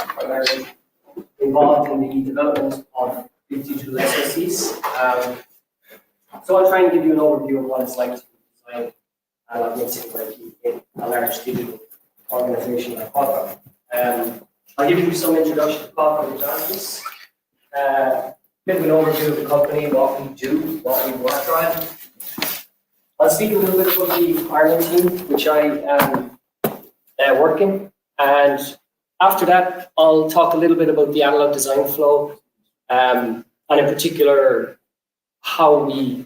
primarily involved in the development of digital SoCs. So I'll try and give you an overview of what it's like to design analog mixing in a large digital organization like Qualcomm. I'll give you some introduction to Qualcomm examples, bit of an overview of the company, what we do, what we work on. I'll speak a little bit about the Ireland team, which I am working, and after that, I'll talk a little bit about the analog design flow, and in particular, how we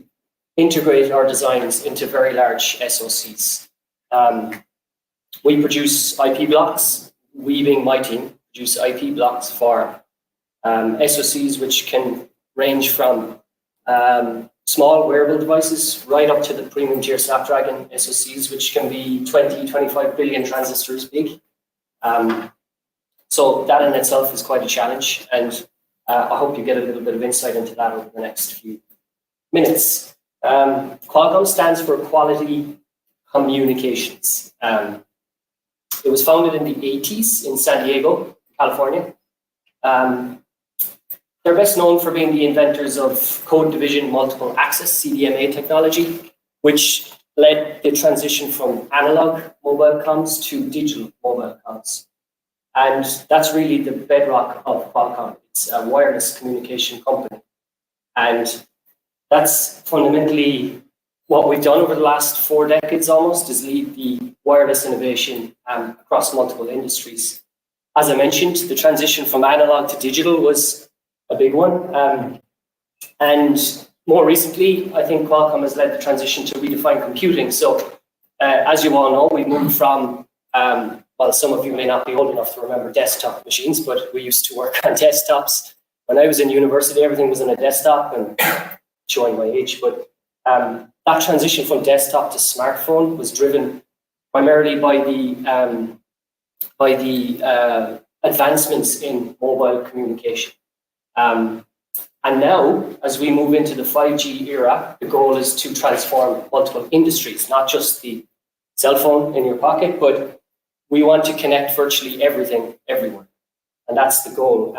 integrate our designs into very large SoCs. We produce IP blocks. We, being my team, produce IP blocks for SoCs, which can range from small wearable devices right up to the premium tier Snapdragon SoCs, which can be 20-25 billion transistors big. So that in itself is quite a challenge, and I hope you get a little bit of insight into that over the next few minutes. Qualcomm stands for Quality Communications. It was founded in the 80s in San Diego, California. They're best known for being the inventors of code division multiple access CDMA technology, which led the transition from analog mobile comms to digital mobile comms. And that's really the bedrock of Qualcomm. It's a wireless communication company. And that's fundamentally what we've done over the last 4 decades almost, is lead the wireless innovation across multiple industries. As I mentioned, the transition from analog to digital was a big one. And more recently, I think Qualcomm has led the transition to redefine computing. So as you all know, we moved from, well, some of you may not be old enough to remember desktop machines, but we used to work on desktops. When I was in university, everything was on a desktop, and showing my age, but that transition from desktop to smartphone was driven primarily by the advancements in mobile communication. And now, as we move into the 5G era, the goal is to transform multiple industries, not just the cell phone in your pocket, but we want to connect virtually everything, everywhere. And that's the goal.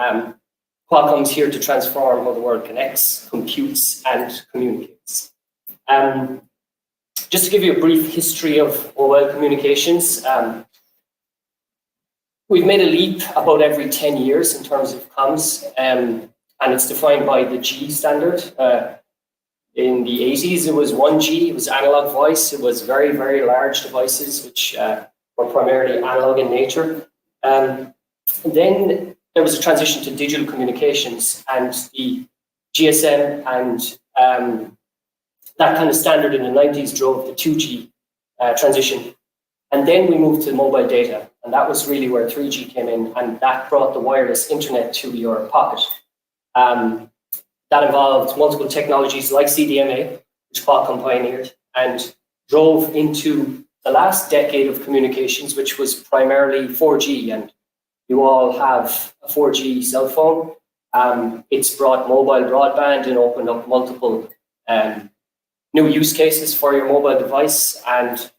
Qualcomm's here to transform how the world connects, computes, and communicates. Just to give you a brief history of mobile communications, we've made a leap about every 10 years in terms of comms, and it's defined by the G standard. In the 80s, it was 1G, it was analog voice, it was very, very large devices, which were primarily analog in nature. Then there was a transition to digital communications, and the GSM and that kind of standard in the 90s drove the 2G transition. And then we moved to mobile data, and that was really where 3G came in, and that brought the wireless internet to your pocket. That involved multiple technologies like CDMA, which Qualcomm pioneered, and drove into the last decade of communications, which was primarily 4G. And you all have a 4G cell phone. It's brought mobile broadband and opened up multiple new use cases for your mobile device. And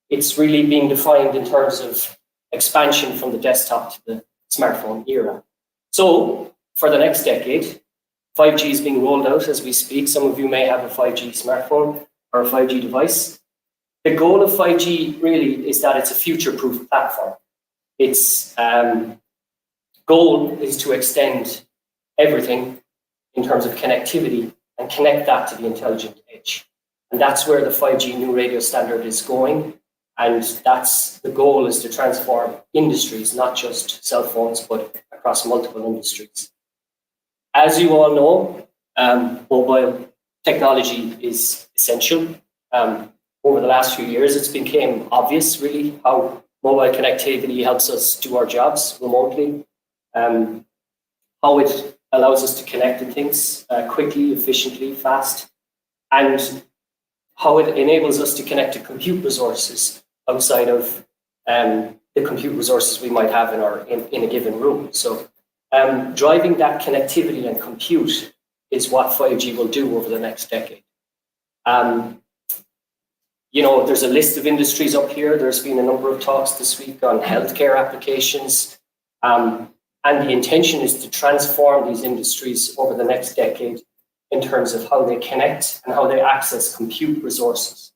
it's really being defined in terms of expansion from the desktop to the smartphone era. So for the next decade, 5G is being rolled out as we speak. Some of you may have a 5G smartphone or a 5G device. The goal of 5G really is that it's a future-proof platform. Its goal is to extend everything in terms of connectivity and connect that to the intelligent edge. And that's where the 5G new radio standard is going. And that's the goal, is to transform industries, not just cell phones, but across multiple industries. As you all know, mobile technology is essential. Over the last few years, it's become obvious really how mobile connectivity helps us do our jobs remotely, how it allows us to connect to things quickly, efficiently, fast, and how it enables us to connect to compute resources outside of the compute resources we might have in a given room. So driving that connectivity and compute is what 5G will do over the next decade. there's a list of industries up here. There's been a number of talks this week on healthcare applications. And the intention is to transform these industries over the next decade in terms of how they connect and how they access compute resources.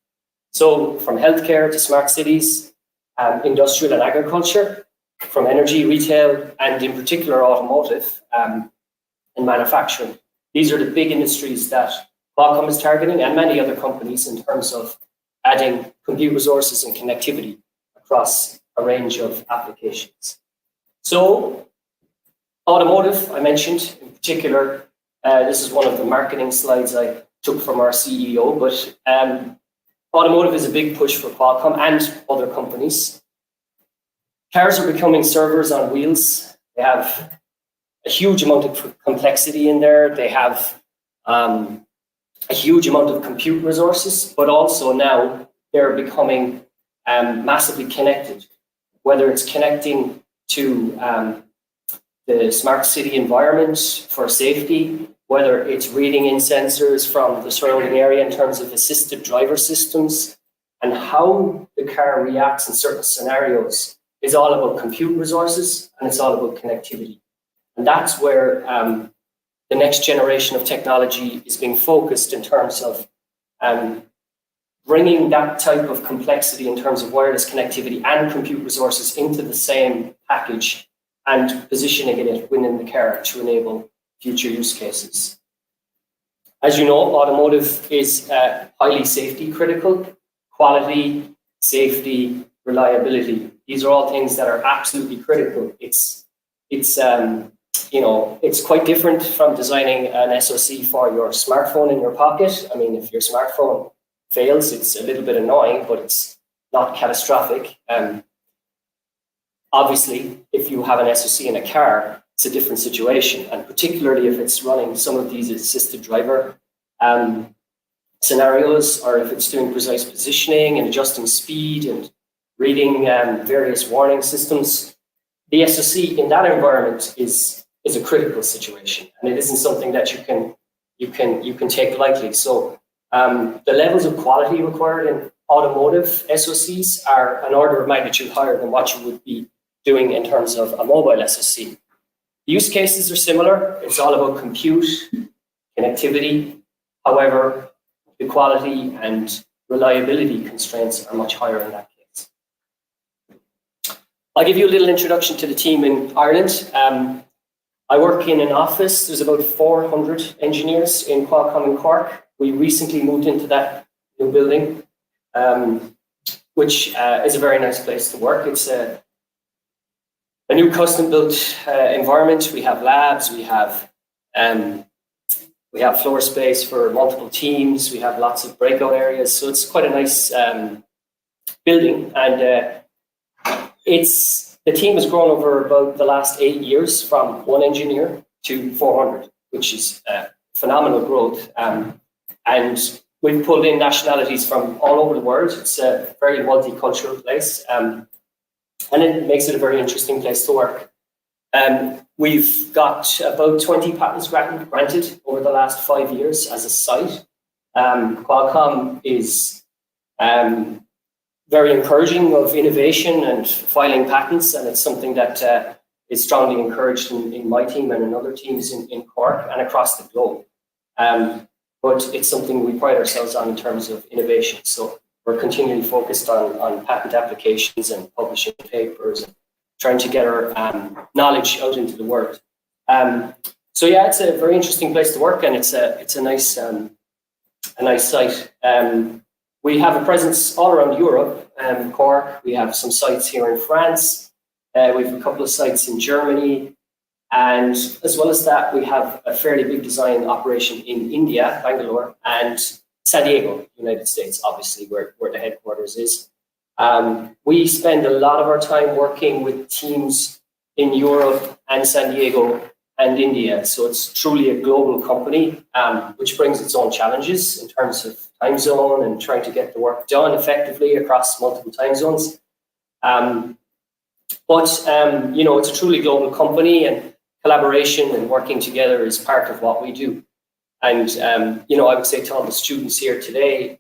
So from healthcare to smart cities, industrial and agriculture, from energy, retail, and in particular automotive and manufacturing. These are the big industries that Qualcomm is targeting, and many other companies, in terms of adding compute resources and connectivity across a range of applications. So automotive, I mentioned in particular, this is one of the marketing slides I took from our CEO, but automotive is a big push for Qualcomm and other companies. Cars are becoming servers on wheels. They have a huge amount of complexity in there. They have a huge amount of compute resources, but also now they're becoming massively connected, whether it's connecting to the smart city environment for safety, whether it's reading in sensors from the surrounding area in terms of assisted driver systems, and how the car reacts in certain scenarios is all about compute resources, and it's all about connectivity. And that's where the next generation of technology is being focused in terms of bringing that type of complexity in terms of wireless connectivity and compute resources into the same package and positioning it within the car to enable future use cases. As you know, automotive is highly safety critical. Quality, safety, reliability. These are all things that are absolutely critical. It's quite different from designing an SoC for your smartphone in your pocket. I mean, if your smartphone fails, it's a little bit annoying, but it's not catastrophic. Obviously, if you have an SoC in a car, it's a different situation, and particularly if it's running some of these assisted driver scenarios, or if it's doing precise positioning and adjusting speed and reading various warning systems. The SoC in that environment is a critical situation, and it isn't something that you can take lightly. So the levels of quality required in automotive SoCs are an order of magnitude higher than what you would be doing in terms of a mobile SoC. The use cases are similar. It's all about compute, connectivity. However, the quality and reliability constraints are much higher in that case. I'll give you a little introduction to the team in Ireland. I work in an office. There's about 400 engineers in Qualcomm in Cork. We recently moved into that new building, which is a very nice place to work. It's a new custom-built environment. We have labs. We have floor space for multiple teams. We have lots of breakout areas. So it's quite a nice building, and the team has grown over about the last 8 years from 1 engineer to 400, which is phenomenal growth. And we've pulled in nationalities from all over the world. It's a very multicultural place, and it makes it a very interesting place to work. We've got about 20 patents granted over the last 5 years as a site. Qualcomm is very encouraging of innovation and filing patents, and it's something that is strongly encouraged in my team and in other teams in Cork and across the globe. But it's something we pride ourselves on in terms of innovation. So we're continually focused on patent applications and publishing papers, and trying to get our knowledge out into the world. So yeah, it's a very interesting place to work, and it's a nice site. We have a presence all around Europe, Cork. We have some sites here in France. We have a couple of sites in Germany. And as well as that, we have a fairly big design operation in India, Bangalore, and San Diego, United States, obviously, where the headquarters is. We spend a lot of our time working with teams in Europe and San Diego and India. So it's truly a global company, which brings its own challenges in terms of time zone and trying to get the work done effectively across multiple time zones. But it's a truly global company, and collaboration and working together is part of what we do. And, I would say to all the students here today,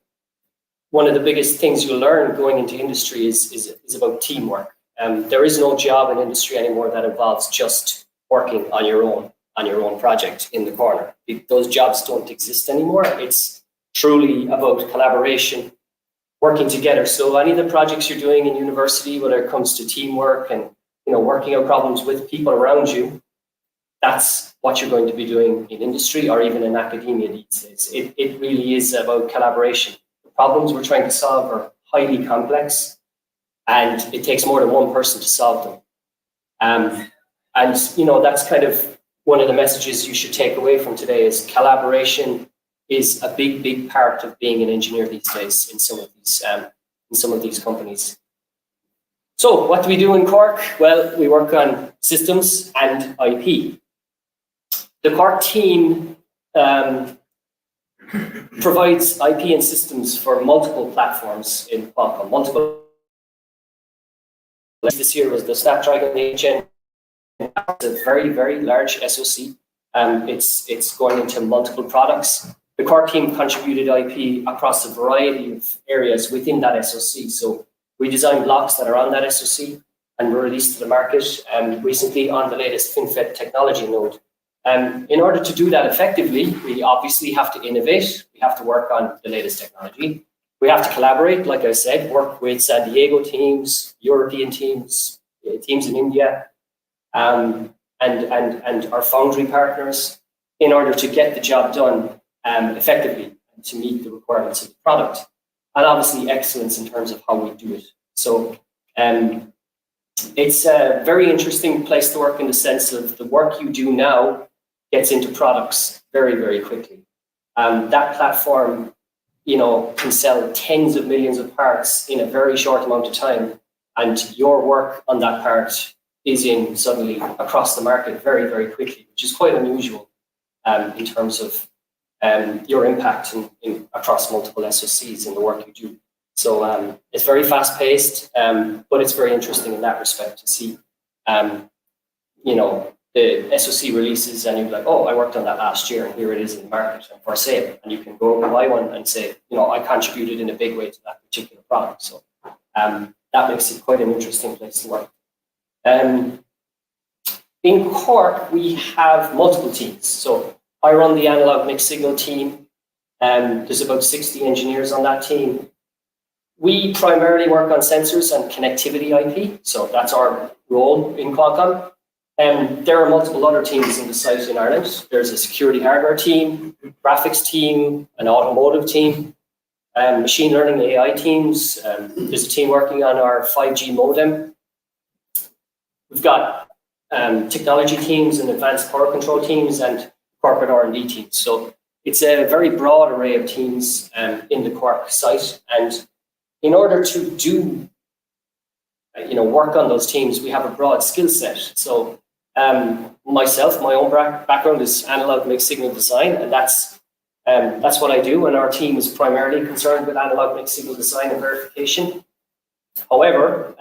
one of the biggest things you'll learn going into industry is about teamwork. There is no job in industry anymore that involves just working on your own project in the corner. Those jobs don't exist anymore. It's truly about collaboration, working together. So any of the projects you're doing in university, whether it comes to teamwork and working out problems with people around you, that's what you're going to be doing in industry or even in academia these days. It really is about collaboration. The problems we're trying to solve are highly complex, and it takes more than one person to solve them. And that's kind of one of the messages you should take away from today is collaboration is a big part of being an engineer these days in some of these companies. So what do we do in Cork? Well, we work on systems and IP. The Cork team provides IP and systems for multiple platforms in Qualcomm. This year was the Snapdragon 8 Gen. It's a very large SoC. It's going into multiple products. The Cork team contributed IP across a variety of areas within that SoC. So we designed blocks that are on that SoC and were released to the market recently on the latest FinFET technology node. In order to do that effectively, we obviously have to innovate. We have to work on the latest technology. We have to collaborate, like I said, work with San Diego teams, European teams, teams in India, and our foundry partners in order to get the job done effectively and to meet the requirements of the product. And obviously excellence in terms of how we do it. So it's a very interesting place to work in the sense of the work you do now gets into products very quickly. That platform, can sell tens of millions of parts in a very short amount of time, and your work on that part is in suddenly across the market very quickly, which is quite unusual in terms of your impact in across multiple SoCs in the work you do. So it's very fast-paced, but it's very interesting in that respect to see, the SoC releases and you're like, oh, I worked on that last year and here it is in the market and for sale. And you can go and buy one and say, I contributed in a big way to that particular product. So that makes it quite an interesting place to work. In Cork, we have multiple teams. So I run the analog mixed signal team. There's about 60 engineers on that team. We primarily work on sensors and connectivity IP. So that's our role in Qualcomm. There are multiple other teams in the site in Ireland. There's a security hardware team, graphics team, an automotive team, machine learning AI teams. There's a team working on our 5G modem. We've got technology teams and advanced power control teams and corporate R&D teams. So it's a very broad array of teams in the Cork site. And in order to do, work on those teams, we have a broad skill set. So myself, my own background is analog mixed signal design, and that's what I do. And our team is primarily concerned with analog mixed signal design and verification. However,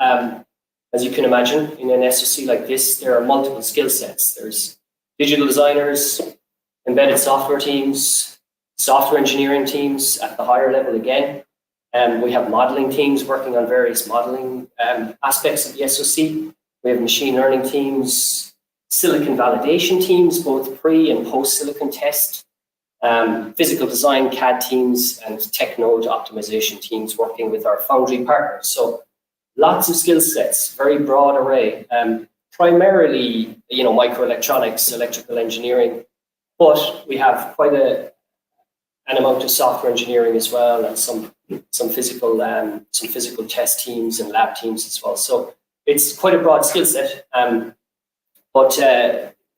as you can imagine, in an SoC like this, there are multiple skill sets. There's digital designers, embedded software teams, software engineering teams at the higher level again. We have modeling teams working on various modeling aspects of the SoC. We have machine learning teams, silicon validation teams, both pre and post silicon test, physical design CAD teams, and tech node optimization teams working with our foundry partners. So lots of skill sets, very broad array, primarily, microelectronics, electrical engineering, but we have quite an amount of software engineering as well, and some physical test teams and lab teams as well. So it's quite a broad skill set, but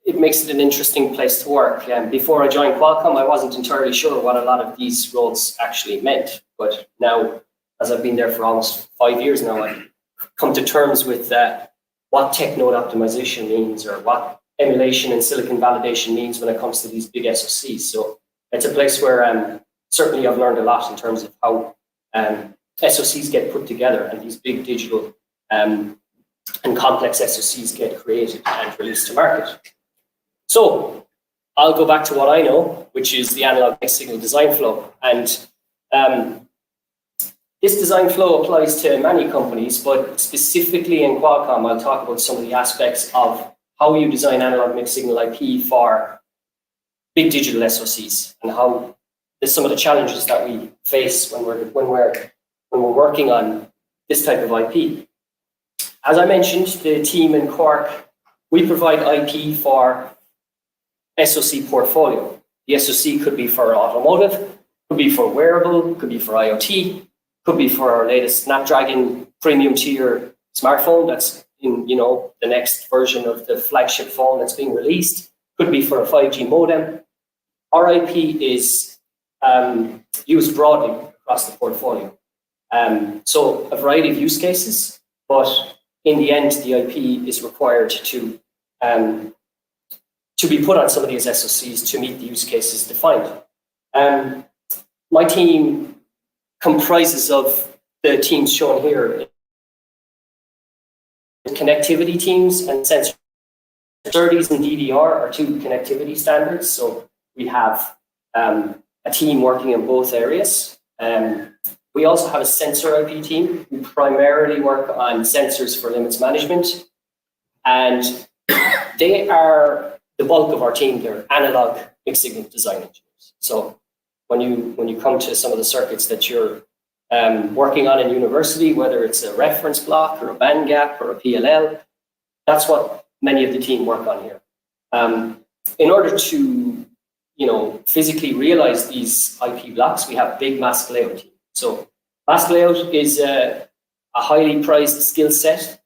it makes it an interesting place to work. Before I joined Qualcomm, I wasn't entirely sure what a lot of these roles actually meant, but now, as I've been there for almost 5 years now, I've come to terms with what tech node optimization means, or what emulation and silicon validation means when it comes to these big SoCs. So it's a place where certainly I've learned a lot in terms of how SoCs get put together and these big digital and complex SoCs get created and released to market. So I'll go back to what I know, which is the analog mixed signal design flow. And This design flow applies to many companies, but specifically in Qualcomm, I'll talk about some of the aspects of how you design analog mixed signal IP for big digital SoCs, and how there's some of the challenges that we face when we're working on this type of IP. As I mentioned, the team in Cork, we provide IP for SoC portfolio. The SoC could be for automotive, could be for wearable, could be for IoT, could be for our latest Snapdragon premium tier smartphone that's in, the next version of the flagship phone that's being released, could be for a 5G modem. Our IP is used broadly across the portfolio. So a variety of use cases, but in the end, the IP is required to be put on some of these SoCs to meet the use cases defined. My team comprises of the teams shown here. Connectivity teams and sensor. SerDes and DDR are two connectivity standards, so we have a team working in both areas. We also have a sensor IP team who primarily work on sensors for limits management, and they are the bulk of our team. They're analog mixed signal design engineers. So when you come to some of the circuits that you're working on in university, whether it's a reference block or a band gap or a PLL, that's what many of the team work on here. In order to physically realize these IP blocks, we have big mask layout team. So mask layout is a highly prized skill set.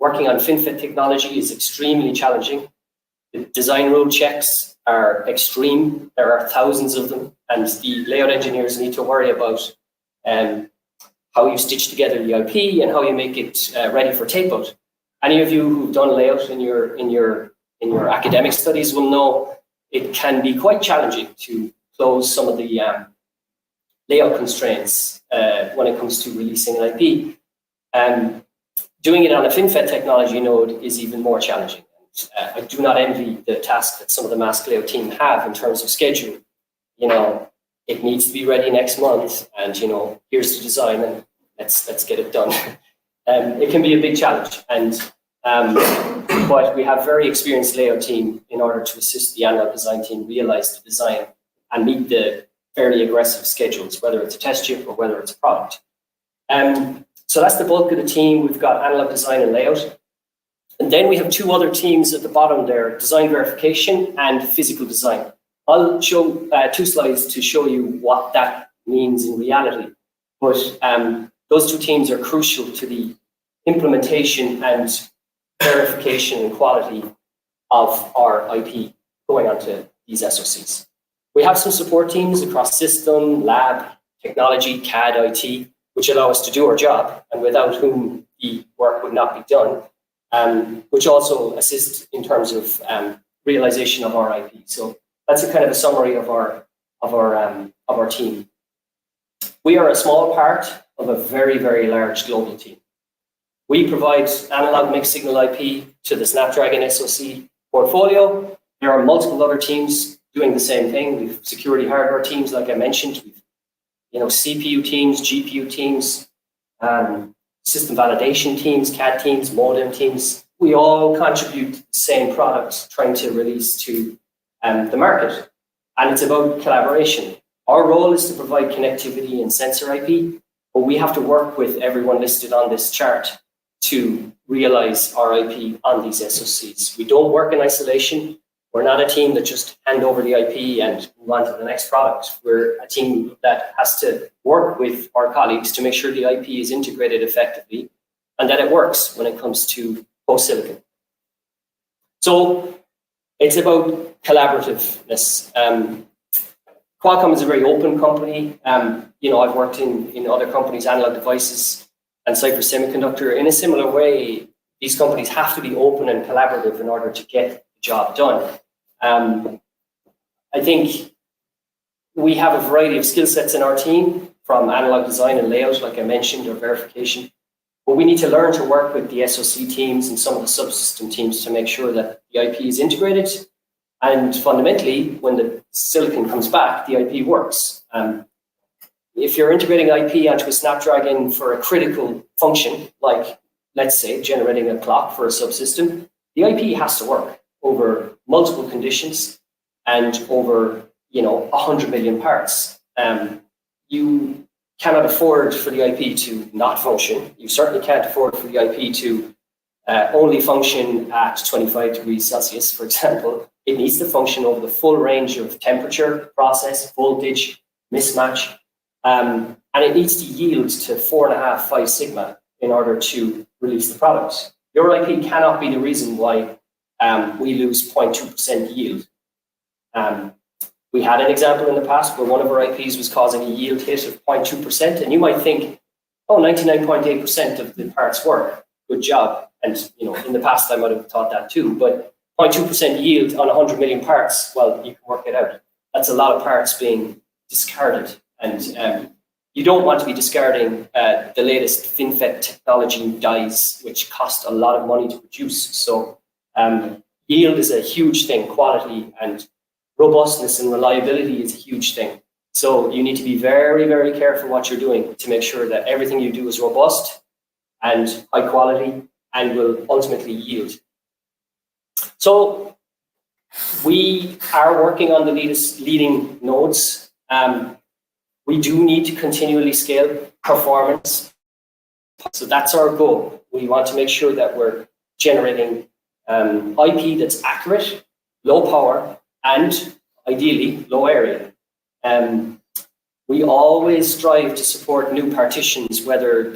Working on FinFET technology is extremely challenging. The design rule checks are extreme. There are thousands of them, and the layout engineers need to worry about how you stitch together the IP and how you make it ready for tape out. Any of you who've done layout in your academic studies will know it can be quite challenging to close some of the layout constraints when it comes to releasing an IP. Doing it on a FinFET technology node is even more challenging. I do not envy the task that some of the mask layout team have in terms of schedule. It needs to be ready next month, and here's the design, and let's get it done. It can be a big challenge, and but we have very experienced layout team in order to assist the analog design team realize the design and meet the fairly aggressive schedules, whether it's a test chip or whether it's a product. So that's the bulk of the team. We've got analog design and layout. And then we have two other teams at the bottom there, design verification and physical design. I'll show two slides to show you what that means in reality. But those two teams are crucial to the implementation and verification and quality of our IP going onto these SoCs. We have some support teams across system, lab, technology, CAD, IT, which allow us to do our job, and without whom the work would not be done, which also assist in terms of realization of our IP. So that's a kind of a summary of our team. We are a small part of a very, very large global team. We provide analog mixed signal IP to the Snapdragon SoC portfolio. There are multiple other teams doing the same thing. We've security hardware teams, like I mentioned. We've CPU teams, GPU teams, system validation teams, CAD teams, modem teams. We all contribute to the same product trying to release to the market. And it's about collaboration. Our role is to provide connectivity and sensor IP, but we have to work with everyone listed on this chart to realize our IP on these SoCs. We don't work in isolation. We're not a team that just hand over the IP and move on to the next product. We're a team that has to work with our colleagues to make sure the IP is integrated effectively and that it works when it comes to post-silicon. So it's about collaborativeness. Qualcomm is a very open company. I've worked in other companies, Analog Devices and Cypress Semiconductor. In a similar way, these companies have to be open and collaborative in order to get the job done. I think we have a variety of skill sets in our team, from analog design and layout, like I mentioned, or verification. But we need to learn to work with the SoC teams and some of the subsystem teams to make sure that the IP is integrated. And fundamentally, when the silicon comes back, the IP works. if you're integrating IP onto a Snapdragon for a critical function, like let's say generating a clock for a subsystem, the IP has to work over multiple conditions and over 100 million parts. You cannot afford for the IP to not function. You certainly can't afford for the IP to only function at 25 degrees Celsius, for example. It needs to function over the full range of temperature, process, voltage, mismatch, and it needs to yield to 4.5, 5 sigma in order to release the product. Your IP cannot be the reason why we lose 0.2% yield. We had an example in the past where one of our IPs was causing a yield hit of 0.2%, and you might think, oh, 99.8% of the parts work. Good job. And in the past I might have thought that too, but 0.2% yield on 100 million parts, well, you can work it out. That's a lot of parts being discarded, and you don't want to be discarding the latest FinFET technology dies, which cost a lot of money to produce. So yield is a huge thing. Quality and robustness and reliability is a huge thing. So you need to be very, very careful what you're doing to make sure that everything you do is robust and high quality and will ultimately yield. So we are working on the leading nodes. We do need to continually scale performance. So that's our goal. We want to make sure that we're generating IP that's accurate, low power, and ideally low area. We always strive to support new partitions, whether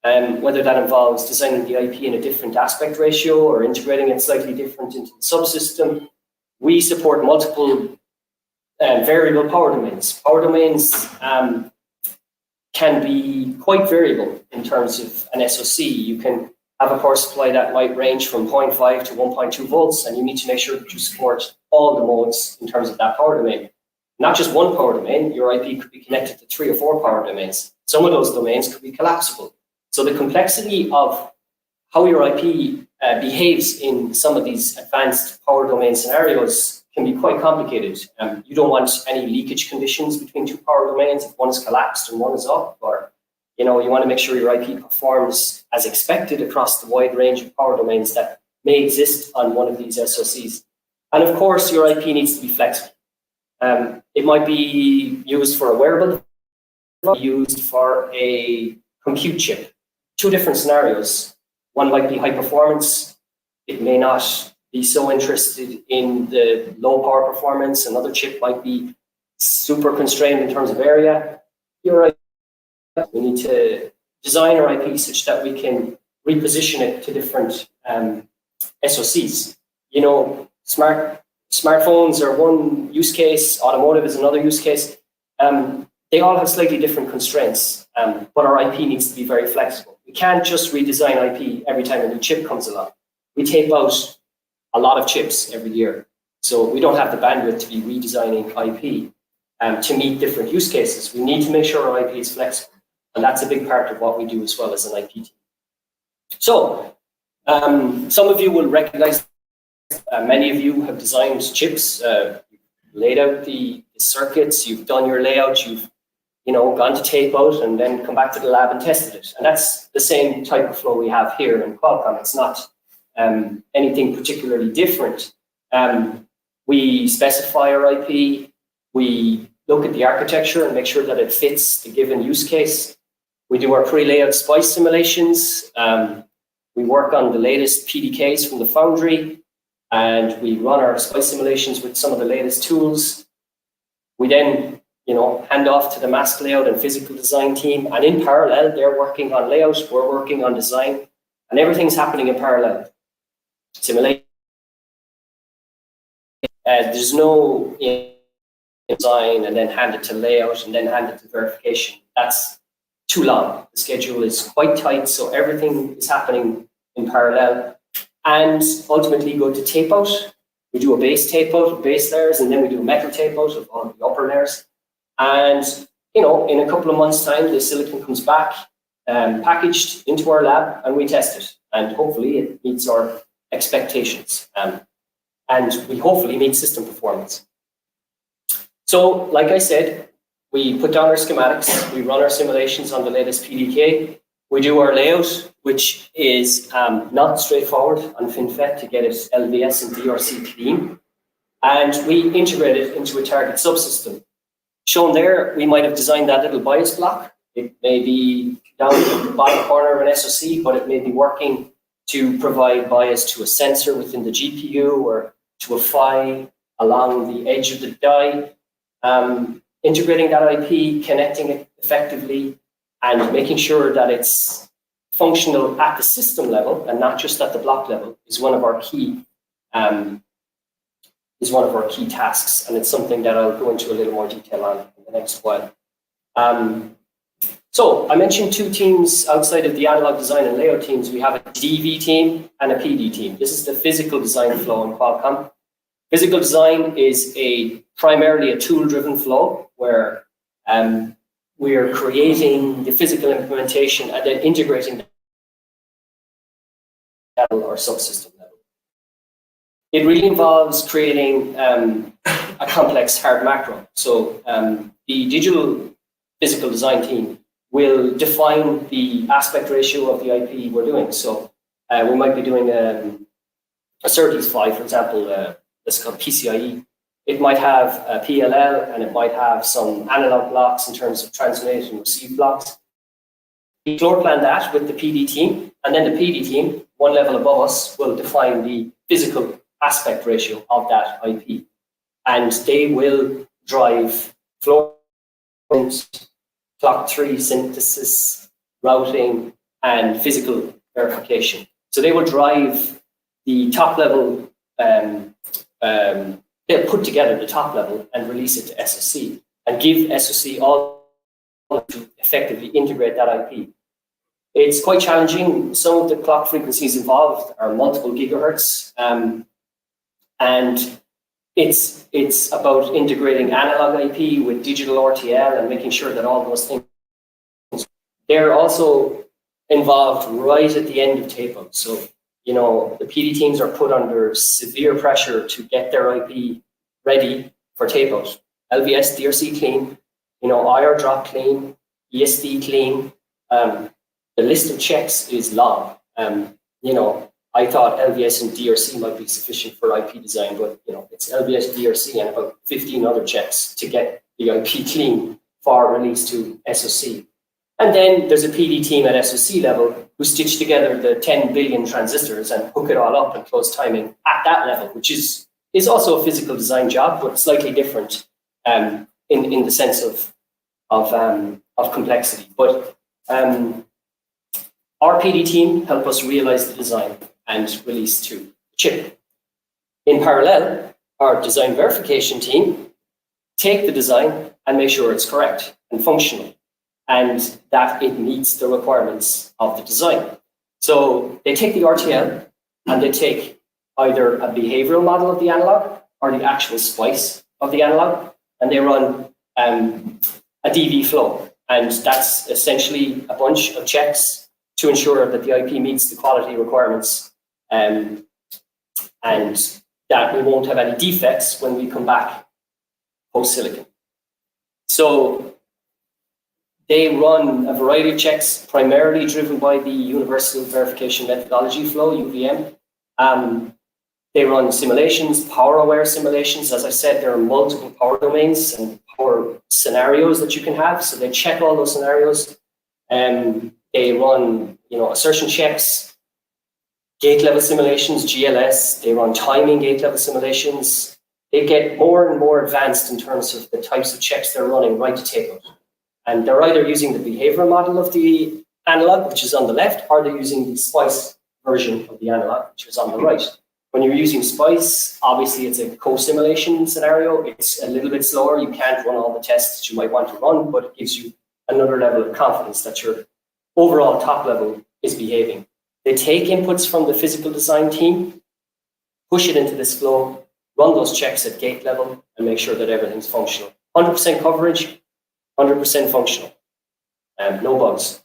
that involves designing the IP in a different aspect ratio or integrating it slightly different into the subsystem. We support multiple variable power domains. Power domains can be quite variable in terms of an SoC. You can have a power supply that might range from 0.5 to 1.2 volts, and you need to make sure that you support all the modes in terms of that power domain. Not just one power domain, your IP could be connected to 3 or 4 power domains. Some of those domains could be collapsible. So the complexity of how your IP behaves in some of these advanced power domain scenarios can be quite complicated. You don't want any leakage conditions between 2 power domains if one is collapsed and one is up, or you want to make sure your IP performs as expected across the wide range of power domains that may exist on one of these SoCs. And of course, your IP needs to be flexible. It might be used for a wearable, used for a compute chip. 2 different scenarios. One might be high performance. It may not be so interested in the low power performance. Another chip might be super constrained in terms of area. Your IP, we need to design our IP such that we can reposition it to different SoCs. Smartphones are one use case, automotive is another use case. They all have slightly different constraints, but our IP needs to be very flexible. We can't just redesign IP every time a new chip comes along. We tape out a lot of chips every year, so we don't have the bandwidth to be redesigning IP to meet different use cases. We need to make sure our IP is flexible, and that's a big part of what we do as well as an IP team. So some of you will recognize, many of you have designed chips, laid out the circuits, you've done your layout, you've gone to tape out and then come back to the lab and tested it. And that's the same type of flow we have here in Qualcomm. It's not anything particularly different. We specify our IP, we look at the architecture and make sure that it fits the given use case. We do our pre-layout SPICE simulations. We work on the latest PDKs from the foundry, and we run our SPICE simulations with some of the latest tools. We then hand off to the mask layout and physical design team, and in parallel, they're working on layout, we're working on design, and everything's happening in parallel. Simulation. There's no design and then hand it to layout and then hand it to verification. That's too long. The schedule is quite tight, so everything is happening in parallel. And ultimately go to tape out. We do a base tape out of base layers, and then we do a metal tape out of all the upper layers. And in a couple of months' time, the silicon comes back packaged into our lab, and we test it. And hopefully it meets our expectations. And we hopefully meet system performance. So, like I said, we put down our schematics, we run our simulations on the latest PDK, we do our layout, which is not straightforward on FinFET to get it LVS and DRC clean, and we integrate it into a target subsystem. Shown there, we might have designed that little bias block. It may be down in the bottom corner of an SoC, but it may be working to provide bias to a sensor within the GPU or to a PHY along the edge of the die. Integrating that IP, connecting it effectively, and making sure that it's functional at the system level and not just at the block level is one of our key tasks, and it's something that I'll go into a little more detail on in the next while. So I mentioned two teams outside of the analog design and layout teams. We have a DV team and a PD team. This is the physical design flow in Qualcomm. Physical design is primarily a tool-driven flow where we are creating the physical implementation and then integrating that or subsystem level. It really involves creating a complex hard macro. So the digital physical design team will define the aspect ratio of the IP we're doing. So we might be doing a SerDes PHY, for example, that's called PCIe. It might have a PLL and it might have some analog blocks in terms of transmit and receive blocks. We floor plan that with the PD team, and then the PD team, one level above us, will define the physical aspect ratio of that IP. And they will drive floor clock tree synthesis, routing, and physical verification. So they will drive the top level, they'll put together the top level and release it to SoC and give SoC all to effectively integrate that IP. It's quite challenging. Some of the clock frequencies involved are multiple gigahertz, and it's about integrating analog IP with digital RTL and making sure that all those things. They're also involved right at the end of tape-out. So, you know, the PD teams are put under severe pressure to get their IP ready for tape-out. LVS, DRC clean, you know, IR drop clean, ESD clean. The list of checks is long. You know, I thought LVS and DRC might be sufficient for IP design, but you know, it's LVS, DRC, and about 15 other checks to get the IP clean for release to SoC. And then there's a PD team at SoC level who stitch together the 10 billion transistors and hook it all up and close timing at that level, which is also a physical design job, but slightly different in the sense of complexity. But our PD team help us realize the design and release to the chip. In parallel, our design verification team take the design and make sure it's correct and functional, and that it meets the requirements of the design. So they take the RTL and they take either a behavioral model of the analog or the actual splice of the analog, and they run a DV flow. And that's essentially a bunch of checks to ensure that the IP meets the quality requirements, and that we won't have any defects when we come back post-silicon. So they run a variety of checks, primarily driven by the Universal Verification Methodology flow, UVM. They run simulations, power-aware simulations. As I said, there are multiple power domains and power scenarios that you can have. So they check all those scenarios. They run, you know, assertion checks, gate level simulations, GLS. They run timing gate level simulations. They get more and more advanced in terms of the types of checks they're running right to tape-out. And they're either using the behavioral model of the analog, which is on the left, or they're using the SPICE version of the analog, which is on the right. When you're using SPICE, obviously it's a co-simulation scenario. It's a little bit slower. You can't run all the tests that you might want to run, but it gives you another level of confidence that your overall top level is behaving. They take inputs from the physical design team, push it into this flow, run those checks at gate level, and make sure that everything's functional. 100% coverage, 100% functional, and no bugs.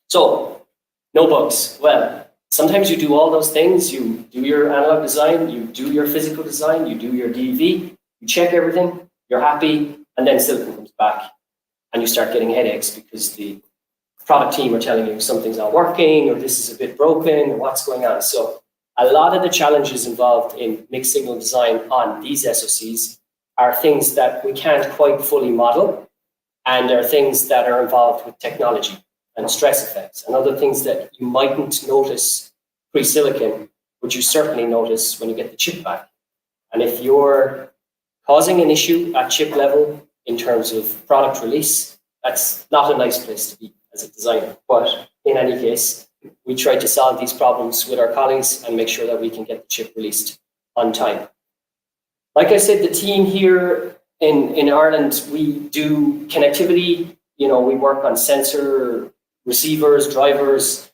So, no bugs. Well, sometimes you do all those things. You do your analog design, you do your physical design, you do your DV, you check everything, you're happy, and then silicon comes back, and you start getting headaches because the product team are telling you something's not working, or this is a bit broken, or what's going on. So a lot of the challenges involved in mixed signal design on these SoCs are things that we can't quite fully model, and are things that are involved with technology and stress effects and other things that you mightn't notice pre-silicon, but you certainly notice when you get the chip back. And if you're causing an issue at chip level in terms of product release, that's not a nice place to be as a designer. But in any case, we try to solve these problems with our colleagues and make sure that we can get the chip released on time. Like I said, the team here in Ireland, we do connectivity. We work on sensor, receivers, drivers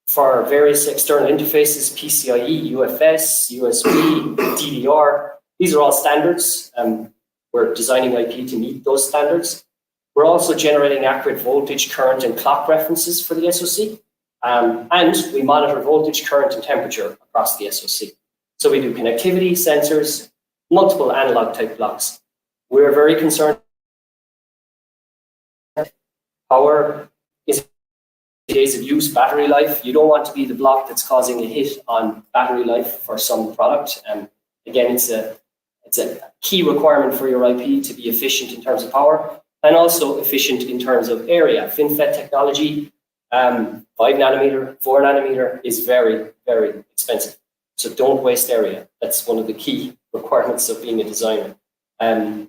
for various external interfaces, PCIe, UFS, USB, DDR. These are all standards. We're designing IP to meet those standards. We're also generating accurate voltage, current, and clock references for the SoC. And we monitor voltage, current, and temperature across the SoC. So we do connectivity, sensors, multiple analog type blocks. We're very concerned. Power is days of use, battery life. You don't want to be the block that's causing a hit on battery life for some product. And again, it's a key requirement for your IP to be efficient in terms of power and also efficient in terms of area. FinFET technology, 5 nanometer, 4 nanometer is very, very expensive. So don't waste area. That's one of the key requirements of being a designer. And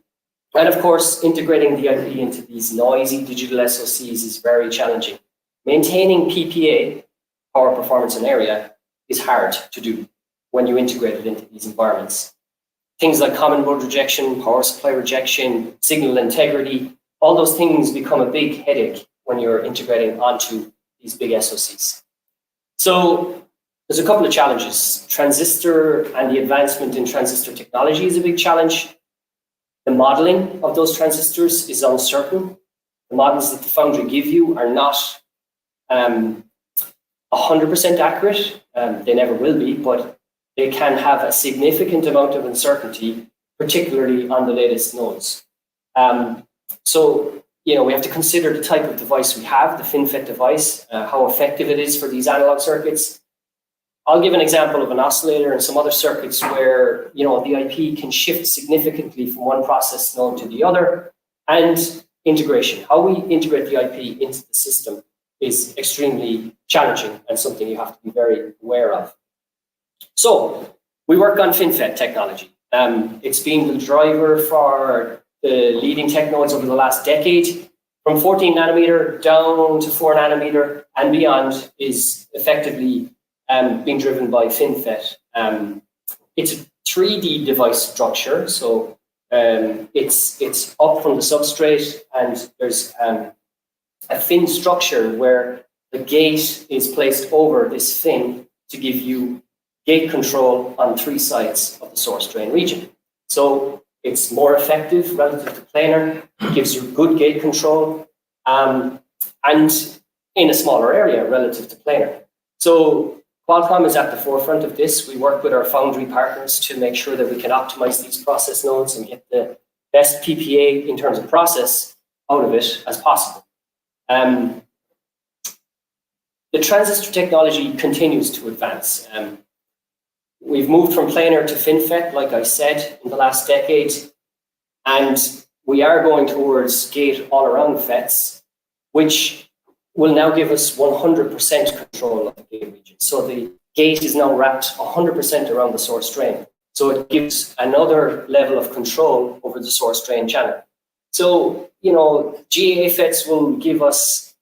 of course, integrating the IP into these noisy digital SoCs is very challenging. Maintaining PPA, power, performance, and area, is hard to do when you integrate it into these environments. Things like common mode rejection, power supply rejection, signal integrity, all those things become a big headache when you're integrating onto these big SoCs. So there's a couple of challenges. Transistor and the advancement in transistor technology is a big challenge. The modeling of those transistors is uncertain. The models that the foundry give you are not 100% accurate. They never will be, but they can have a significant amount of uncertainty, particularly on the latest nodes. So, we have to consider the type of device we have, the FinFET device, how effective it is for these analog circuits. I'll give an example of an oscillator and some other circuits where, the IP can shift significantly from one process node to the other, and integration. How we integrate the IP into the system is extremely challenging and something you have to be very aware of. So we work on FinFET technology. It's been the driver for the leading tech nodes over the last decade. From 14 nanometer down to 4 nanometer and beyond is effectively being driven by FinFET. It's a 3D device structure, so it's up from the substrate, and there's a fin structure where the gate is placed over this fin to give you gate control on 3 sides of the source drain region. So it's more effective relative to planar, it gives you good gate control, and in a smaller area relative to planar. So Qualcomm is at the forefront of this. We work with our foundry partners to make sure that we can optimize these process nodes and get the best PPA in terms of process out of it as possible. The transistor technology continues to advance. We've moved from planar to FinFET, like I said, in the last decade, and we are going towards gate all-around FETs, which will now give us 100% control of the gate region. So the gate is now wrapped 100% around the source drain. So it gives another level of control over the source drain channel. So, GAA FETs will give us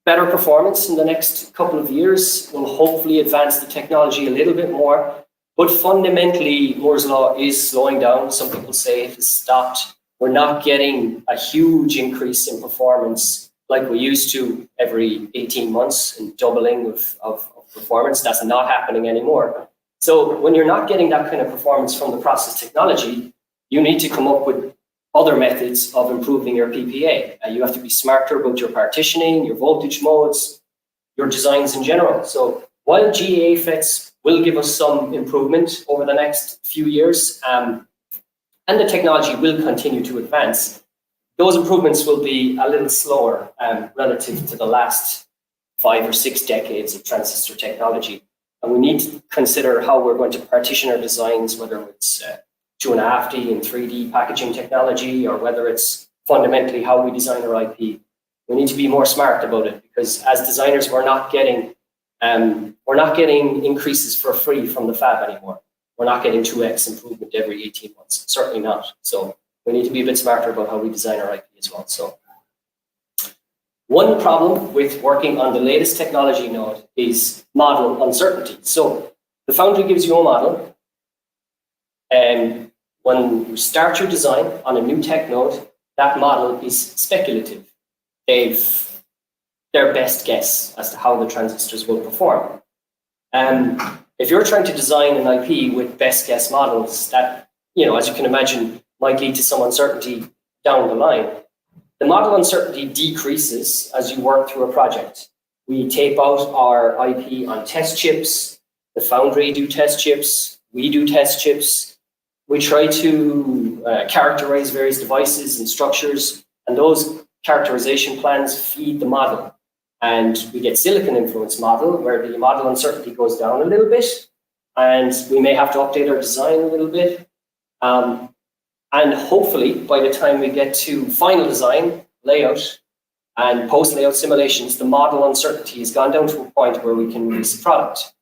better performance in the next couple of years. We'll hopefully advance the technology a little bit more, but fundamentally Moore's law is slowing down. Some people say it has stopped. We're not getting a huge increase in performance like we used to every 18 months and doubling of performance. That's not happening anymore. So when you're not getting that kind of performance from the process technology, you need to come up with other methods of improving your PPA. You have to be smarter about your partitioning, your voltage modes, your designs in general. So while GAA FETs will give us some improvement over the next few years, and the technology will continue to advance, those improvements will be a little slower relative to the last 5 or 6 decades of transistor technology. And we need to consider how we're going to partition our designs, whether it's 2.5D and 3D packaging technology, or whether it's fundamentally how we design our IP. We need to be more smart about it, because as designers, we're not getting increases for free from the fab anymore. We're not getting 2x improvement every 18 months, certainly not. So we need to be a bit smarter about how we design our IP as well. So one problem with working on the latest technology node is model uncertainty. So the foundry gives you a model, and when you start your design on a new tech node, that model is speculative. They've their best guess as to how the transistors will perform. If you're trying to design an IP with best guess models, that, as you can imagine, might lead to some uncertainty down the line. The model uncertainty decreases as you work through a project. We tape out our IP on test chips, the foundry do test chips, we do test chips. We try to characterize various devices and structures, and those characterization plans feed the model. And we get silicon influence model, where the model uncertainty goes down a little bit, and we may have to update our design a little bit. And hopefully, by the time we get to final design, layout, and post-layout simulations, the model uncertainty has gone down to a point where we can release a product.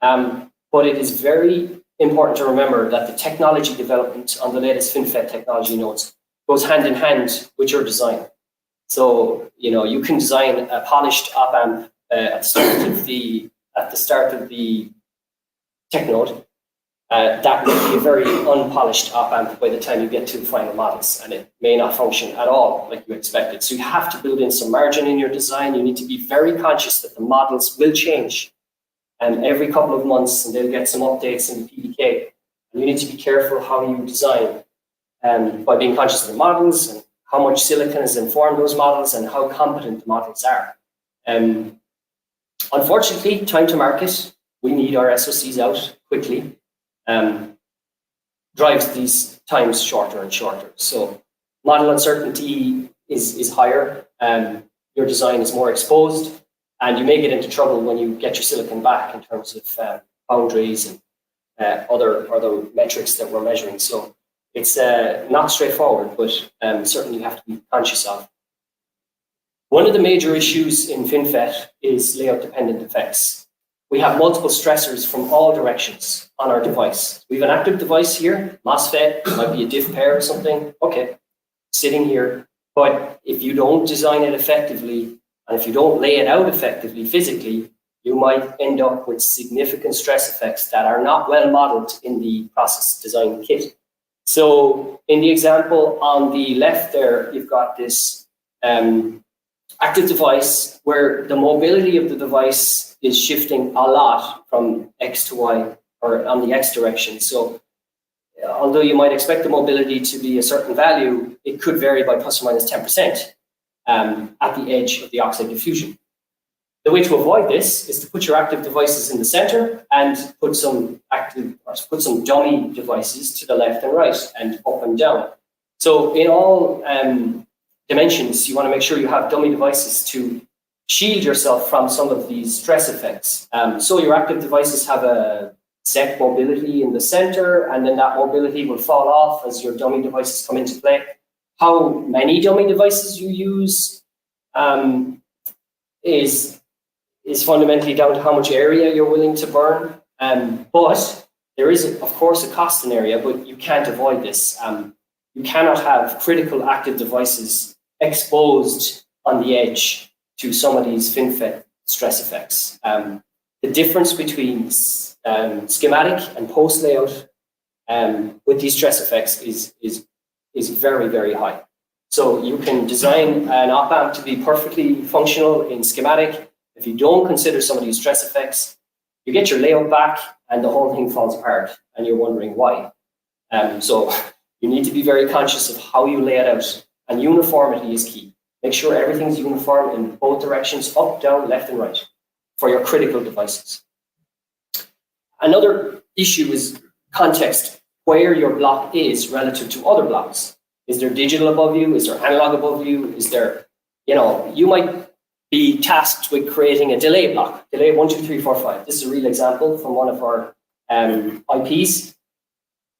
But it is very important to remember that the technology development on the latest FinFET technology nodes goes hand in hand with your design. So, you can design a polished op-amp at the start of the tech node. That may be a very unpolished op-amp by the time you get to the final models, and it may not function at all like you expected. So you have to build in some margin in your design. You need to be very conscious that the models will change every couple of months, and they'll get some updates in the PDK. And you need to be careful how you design by being conscious of the models and how much silicon has informed those models and how competent the models are. Unfortunately, time to market, we need our SoCs out quickly. Drives these times shorter and shorter. So model uncertainty is higher, your design is more exposed, and you may get into trouble when you get your silicon back in terms of boundaries and other metrics that we're measuring. So it's not straightforward, but certainly you have to be conscious of. One of the major issues in FinFET is layout-dependent effects. We have multiple stressors from all directions on our device. We have an active device here, MOSFET, it might be a diff pair or something, okay, sitting here. But if you don't design it effectively, and if you don't lay it out effectively physically, you might end up with significant stress effects that are not well modeled in the process design kit. So in the example on the left there, you've got this active device where the mobility of the device is shifting a lot from X to Y, or on the X direction. So although you might expect the mobility to be a certain value, it could vary by plus or minus 10% at the edge of the oxide diffusion. The way to avoid this is to put your active devices in the center and put some dummy devices to the left and right and up and down. So in all dimensions, you want to make sure you have dummy devices to shield yourself from some of these stress effects. So your active devices have a set mobility in the center, and then that mobility will fall off as your dummy devices come into play. How many dummy devices you use is fundamentally down to how much area you're willing to burn. But there is, of course, a cost scenario, but you can't avoid this. You cannot have critical active devices exposed on the edge to some of these FinFET stress effects. The difference between schematic and post layout with these stress effects is very, very high. So you can design an op-amp to be perfectly functional in schematic. If you don't consider some of these stress effects, you get your layout back and the whole thing falls apart and you're wondering why. So you need to be very conscious of how you lay it out, and uniformity is key. Make sure everything's uniform in both directions, up, down, left, and right, for your critical devices. Another issue is context. where your block is relative to other blocks. Is there digital above you? Is there analog above you? Is there, you might be tasked with creating a delay block, delay 1, 2, 3, 4, 5. This is a real example from one of our IPs.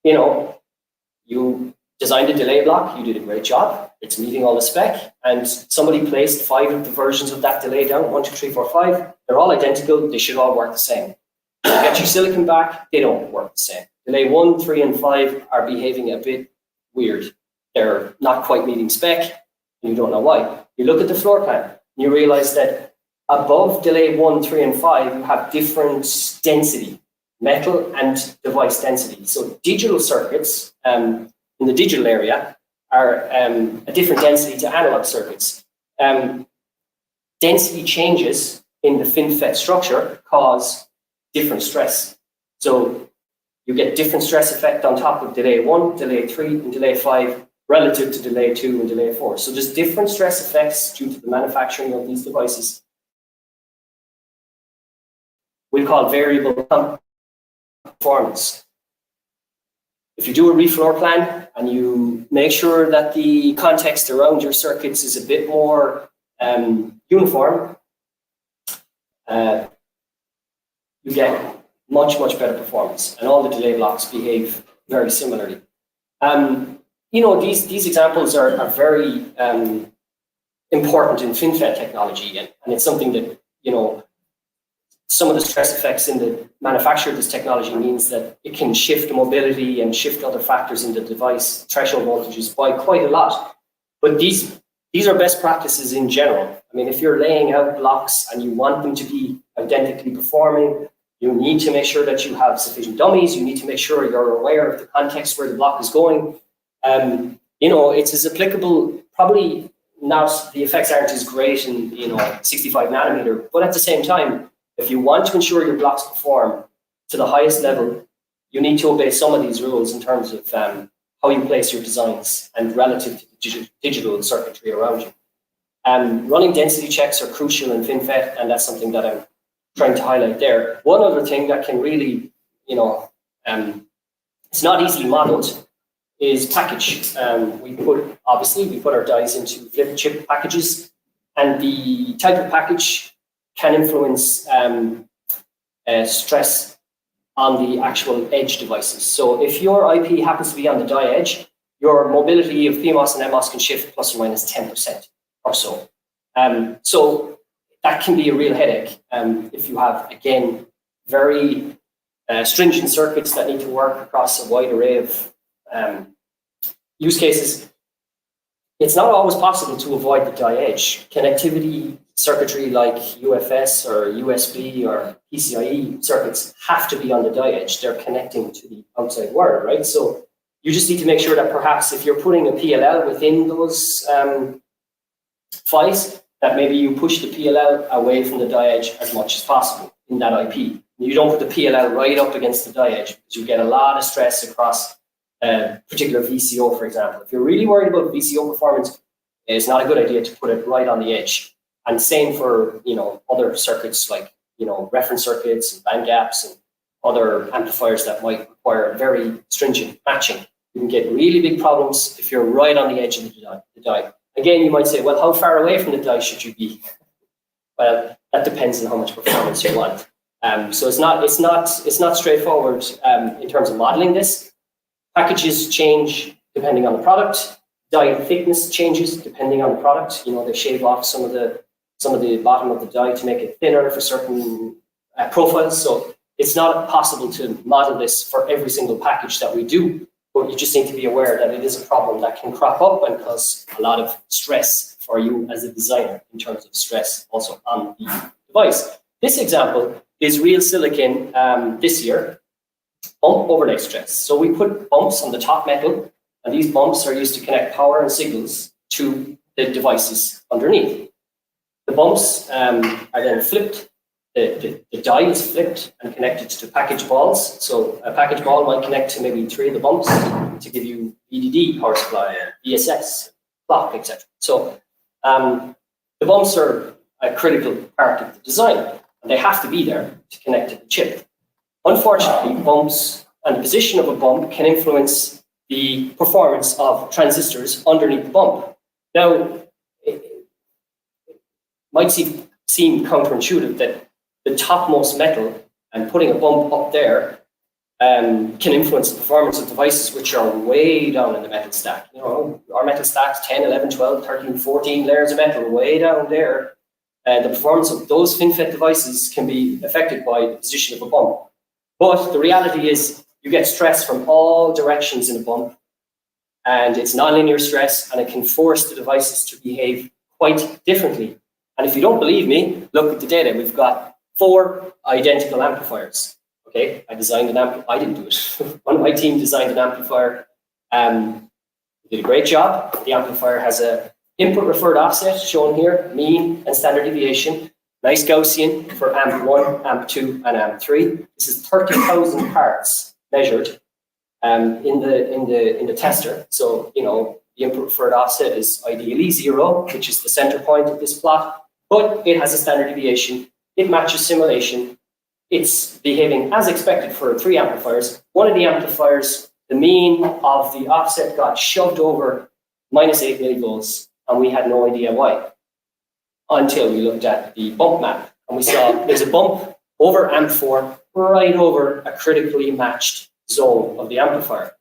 You designed a delay block, you did a great job, it's meeting all the spec, and somebody placed 5 of the versions of that delay down, 1, 2, 3, 4, 5. They're all identical, they should all work the same. You get your silicon back, they don't work the same. Delay 1, 3, and 5 are behaving a bit weird. They're not quite meeting spec, and you don't know why. You look at the floor plan, and you realize that above delay 1, 3, and 5, you have different density, metal and device density. So digital circuits in the digital area are a different density to analog circuits. Density changes in the FinFET structure cause different stress. So you get different stress effect on top of delay 1, delay 3, and delay 5 relative to delay 2 and delay 4. So there's different stress effects due to the manufacturing of these devices. We call variable performance. If you do a refloor plan and you make sure that the context around your circuits is a bit more uniform, you get much better performance, and all the delay blocks behave very similarly. These examples are very important in FinFET technology, and it's something that, some of the stress effects in the manufacture of this technology means that it can shift mobility and shift other factors in the device threshold voltages by quite a lot. But these are best practices in general. I mean, if you're laying out blocks and you want them to be identically performing, you need to make sure that you have sufficient dummies. You need to make sure you're aware of the context where the block is going. It's as applicable, probably not, the effects aren't as great in 65 nanometer, but at the same time, if you want to ensure your blocks perform to the highest level, you need to obey some of these rules in terms of how you place your designs and relative to the digital circuitry around you. Running density checks are crucial in FinFET, and that's something that I'm trying to highlight there. One other thing that can really, it's not easily modeled, is package. We put our dies into flip chip packages, and the type of package can influence stress on the actual edge devices. So if your IP happens to be on the die edge, your mobility of PMOS and NMOS can shift plus or minus 10% or so. So that can be a real headache if you have, again, very stringent circuits that need to work across a wide array of use cases. It's not always possible to avoid the die edge. Connectivity circuitry like UFS or USB or PCIe circuits have to be on the die edge. They're connecting to the outside world, right? So you just need to make sure that perhaps if you're putting a PLL within those PHYs, that maybe you push the PLL away from the die edge as much as possible in that IP. You don't put the PLL right up against the die edge because you get a lot of stress across a particular VCO, for example. If you're really worried about VCO performance, it's not a good idea to put it right on the edge. And same for other circuits like reference circuits and band gaps and other amplifiers that might require very stringent matching. You can get really big problems if you're right on the edge of the die. Again, you might say, well, how far away from the die should you be? Well, that depends on how much performance you want. So it's not straightforward in terms of modeling this. Packages change depending on the product. Die thickness changes depending on the product. They shave off some of the bottom of the die to make it thinner for certain profiles. So it's not possible to model this for every single package that we do, but you just need to be aware that it is a problem that can crop up and cause a lot of stress for you as a designer in terms of stress also on the device. This example is real silicon this year, bump overlay stress. So we put bumps on the top metal, and these bumps are used to connect power and signals to the devices underneath. The bumps are then flipped. The die is flipped and connected to package balls. So a package ball might connect to maybe 3 of the bumps to give you VDD, power supply, VSS, clock, etc. So the bumps are a critical part of the design, and they have to be there to connect to the chip. Unfortunately, bumps and the position of a bump can influence the performance of transistors underneath the bump. Now, it might seem counterintuitive that the topmost metal and putting a bump up there can influence the performance of devices which are way down in the metal stack. You know, our metal stacks 10, 11, 12, 13, 14 layers of metal way down there. The performance of those FinFET devices can be affected by the position of a bump. But the reality is you get stress from all directions in a bump, and it's nonlinear stress, and it can force the devices to behave quite differently. And if you don't believe me, look at the data. We've got 4 identical amplifiers. Okay, I designed an amplifier. I didn't do it. One of my team designed an amplifier. Did a great job. The amplifier has a input referred offset shown here, mean and standard deviation. Nice Gaussian for amp 1, amp 2, and amp 3. This is 30,000 parts measured in the tester. So, you know, the input referred offset is ideally 0, which is the center point of this plot, but it has a standard deviation. It matches simulation. It's behaving as expected for 3 amplifiers. One of the amplifiers, the mean of the offset got shoved over -8 millivolts, and we had no idea why until we looked at the bump map. And we saw there's a bump over amp 4 right over a critically matched zone of the amplifier.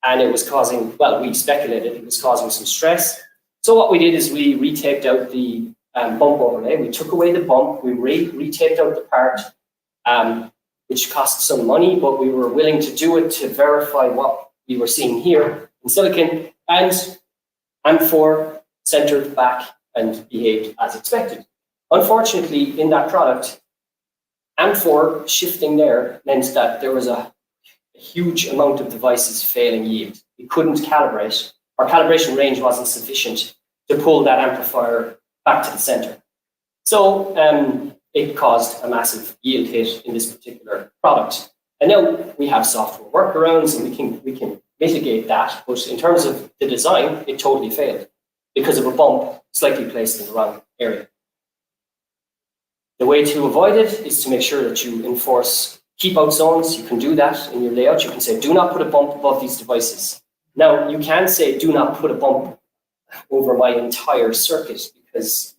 And it was causing, well, we speculated it was causing some stress. So what we did is we retaped out the bump overlay. We took away the bump. We retaped out the part, which cost some money, but we were willing to do it to verify what we were seeing here in silicon. And amp 4 centered back and behaved as expected. Unfortunately, in that product, amp 4 shifting there meant that there was a huge amount of devices failing yield. We couldn't calibrate. Our calibration range wasn't sufficient to pull that amplifier back to the center. So it caused a massive yield hit in this particular product. And now we have software workarounds and we can mitigate that. But in terms of the design, it totally failed because of a bump slightly placed in the wrong area. The way to avoid it is to make sure that you enforce keep out zones. You can do that in your layout. You can say, do not put a bump above these devices. Now, you can say, do not put a bump over my entire circuit because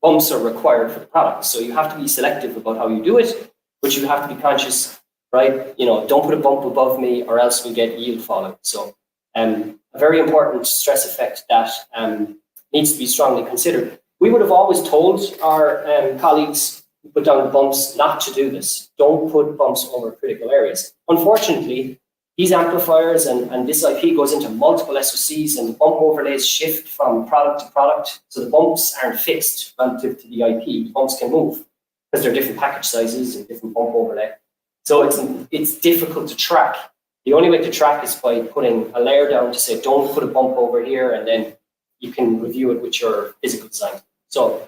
bumps are required for the product. So you have to be selective about how you do it, but you have to be conscious, right? You know, don't put a bump above me or else we get yield fallout. So a very important stress effect that needs to be strongly considered. We would have always told our colleagues who put down bumps not to do this. Don't put bumps over critical areas. Unfortunately, these amplifiers and this IP goes into multiple SoCs, and the bump overlays shift from product to product. So the bumps aren't fixed relative to the IP. The bumps can move because they're different package sizes and different bump overlay. So it's difficult to track. The only way to track is by putting a layer down to say, don't put a bump over here, and then you can review it with your physical design. So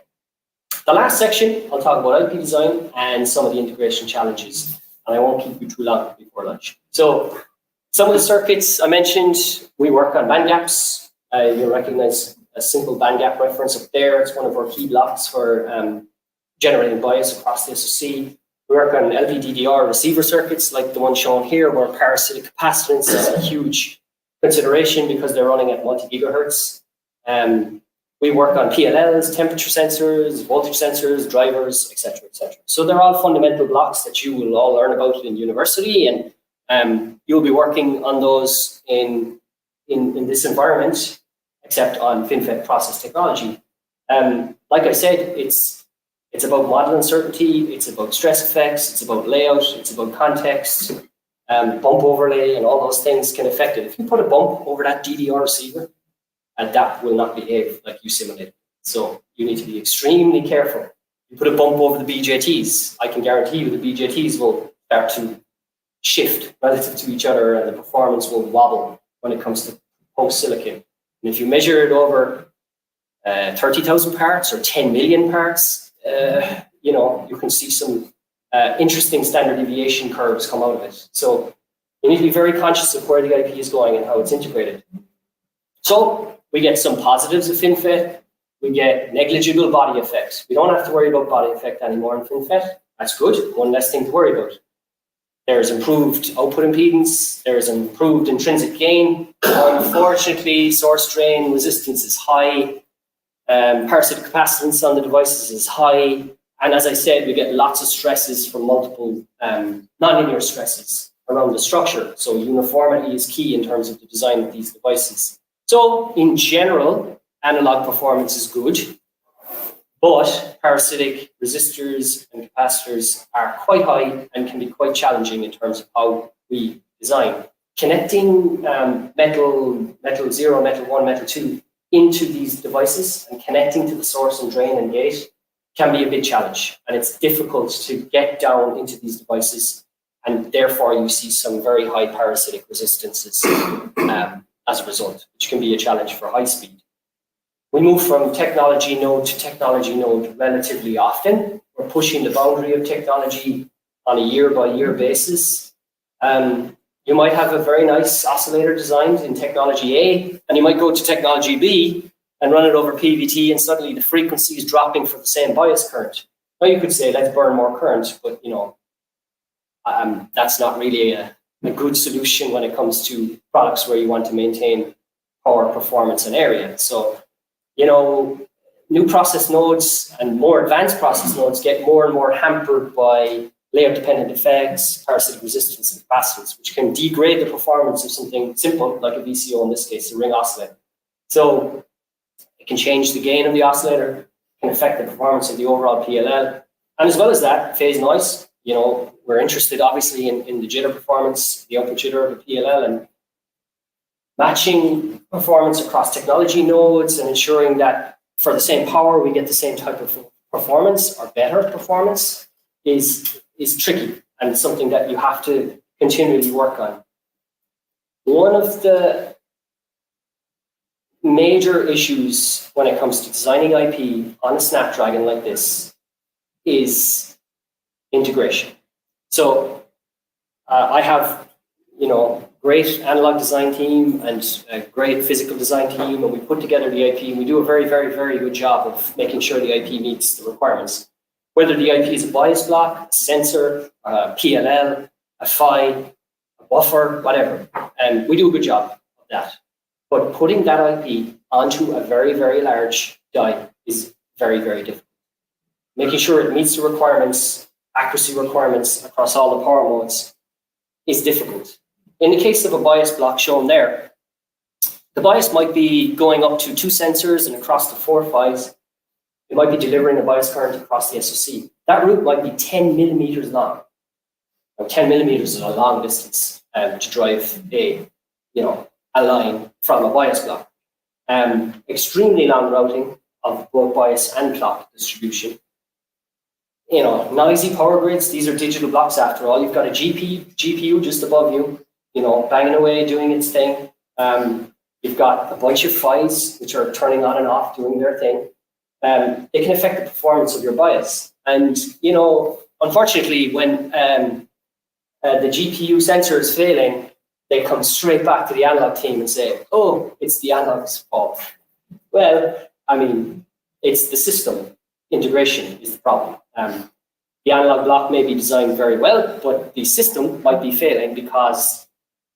the last section, I'll talk about IP design and some of the integration challenges, and I won't keep you too long before lunch. So some of the circuits I mentioned, we work on band gaps. You'll recognize a simple band gap reference up there. It's one of our key blocks for generating bias across the SoC. We work on LPDDR receiver circuits like the one shown here, where parasitic capacitance is a huge consideration because they're running at multi-gigahertz. We work on PLLs, temperature sensors, voltage sensors, drivers, etc., etc. So they're all fundamental blocks that you will all learn about in university, and you'll be working on those in this environment, except on FinFET process technology. Like I said, it's about model uncertainty, it's about stress effects, it's about layout, it's about context, bump overlay, and all those things can affect it. If you put a bump over that DDR receiver, that will not behave like you simulated. So you need to be extremely careful. You put a bump over the BJTs, I can guarantee you the BJTs will start to shift relative to each other, and the performance will wobble when it comes to post-silicon. And if you measure it over 30,000 parts or 10 million parts, you can see some interesting standard deviation curves come out of it. So you need to be very conscious of where the IP is going and how it's integrated. So we get some positives of FinFET. We get negligible body effects. We don't have to worry about body effect anymore in FinFET. That's good. One less thing to worry about. There's improved output impedance. There's improved intrinsic gain. Unfortunately, source drain resistance is high. Parasitic capacitance on the devices is high. And as I said, we get lots of stresses from multiple nonlinear stresses around the structure. So uniformity is key in terms of the design of these devices. So in general, analog performance is good, but parasitic resistors and capacitors are quite high and can be quite challenging in terms of how we design. Connecting metal 0, metal 1, metal 2 into these devices and connecting to the source and drain and gate can be a big challenge. And it's difficult to get down into these devices. And therefore, you see some very high parasitic resistances as a result, which can be a challenge for high speed. We move from technology node to technology node relatively often. We're pushing the boundary of technology on a year-by-year basis. You might have a very nice oscillator designed in technology A, and you might go to technology B and run it over PVT, and suddenly the frequency is dropping for the same bias current. Now you could say, let's burn more current, but that's not really a good solution when it comes to products where you want to maintain power, performance, and area. So, new process nodes and more advanced process nodes get more and more hampered by layout-dependent effects, parasitic resistance, and capacitance, which can degrade the performance of something simple, like a VCO, in this case, a ring oscillator. So it can change the gain of the oscillator, can affect the performance of the overall PLL. And as well as that, phase noise, we're interested, obviously, in the jitter performance, the output jitter of a PLL, and matching performance across technology nodes and ensuring that for the same power, we get the same type of performance or better performance is tricky, and it's something that you have to continually work on. One of the major issues when it comes to designing IP on a Snapdragon like this is integration. So I have, great analog design team and a great physical design team, and we put together the IP, and we do a very, very, very good job of making sure the IP meets the requirements. Whether the IP is a bias block, a sensor, a PLL, a PHY, a buffer, whatever, and we do a good job of that. But putting that IP onto a very, very large die is very, very difficult. Making sure it meets the requirements, accuracy requirements across all the power modes is difficult. In the case of a bias block shown there, the bias might be going up to 2 sensors and across to 4 PHYs. It might be delivering a bias current across the SoC. That route might be 10 millimeters long. Now, 10 millimeters is a long distance to drive a line from a bias block. Extremely long routing of both bias and clock distribution. Noisy power grids, these are digital blocks after all. You've got a GPU just above you, banging away, doing its thing. You've got a bunch of PHYs, which are turning on and off, doing their thing. They can affect the performance of your bias. And, unfortunately, when the GPU sensor is failing, they come straight back to the analog team and say, oh, it's the analog's fault. Well, it's the system. Integration is the problem. The analog block may be designed very well, but the system might be failing because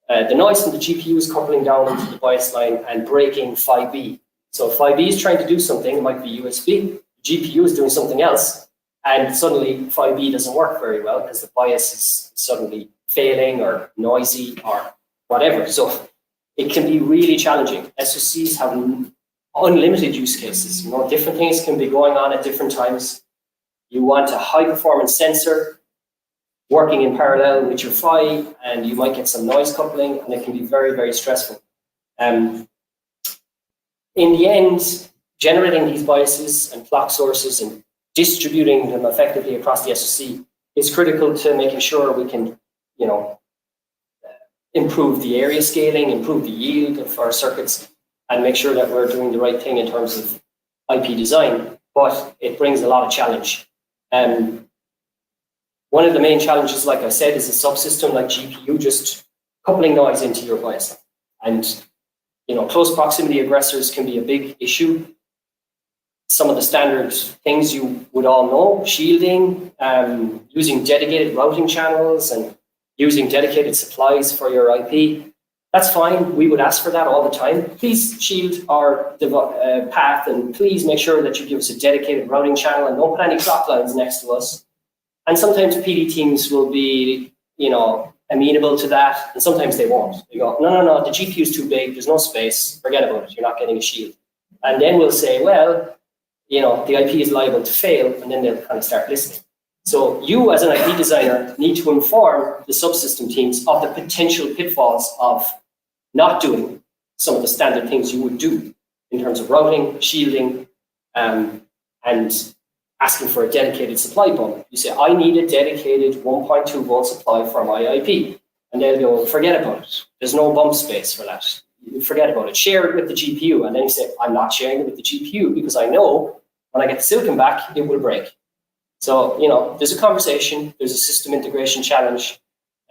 the noise from the GPU is coupling down into the bias line and breaking PHY-B. So PHY-B is trying to do something, it might be USB, the GPU is doing something else, and suddenly PHY-B doesn't work very well because the bias is suddenly failing or noisy or whatever. So it can be really challenging. SoCs have unlimited use cases. Different things can be going on at different times. You want a high performance sensor working in parallel with your PHY, and you might get some noise coupling, and it can be very, very stressful. In the end, generating these biases and clock sources and distributing them effectively across the SoC is critical to making sure we can, improve the area scaling, improve the yield of our circuits, and make sure that we're doing the right thing in terms of IP design. But it brings a lot of challenge. One of the main challenges, like I said, is a subsystem like GPU just coupling noise into your bias. And close proximity aggressors can be a big issue. Some of the standard things you would all know: shielding, using dedicated routing channels, and using dedicated supplies for your IP. That's fine. We would ask for that all the time. Please shield our path, and please make sure that you give us a dedicated routing channel and don't put any clock lines next to us. And sometimes PD teams will be, amenable to that, and sometimes they won't. They go, no, the GPU is too big, there's no space, forget about it, you're not getting a shield. And then we'll say, well, the IP is liable to fail, and then they'll kind of start listening. So you as an IP designer need to inform the subsystem teams of the potential pitfalls of not doing some of the standard things you would do in terms of routing, shielding, and asking for a dedicated supply bump. You say, I need a dedicated 1.2 volt supply for my IP. And they'll go, forget about it. There's no bump space for that. You forget about it. Share it with the GPU. And then you say, I'm not sharing it with the GPU because I know when I get the silicon back, it will break. So, there's a conversation. There's a system integration challenge.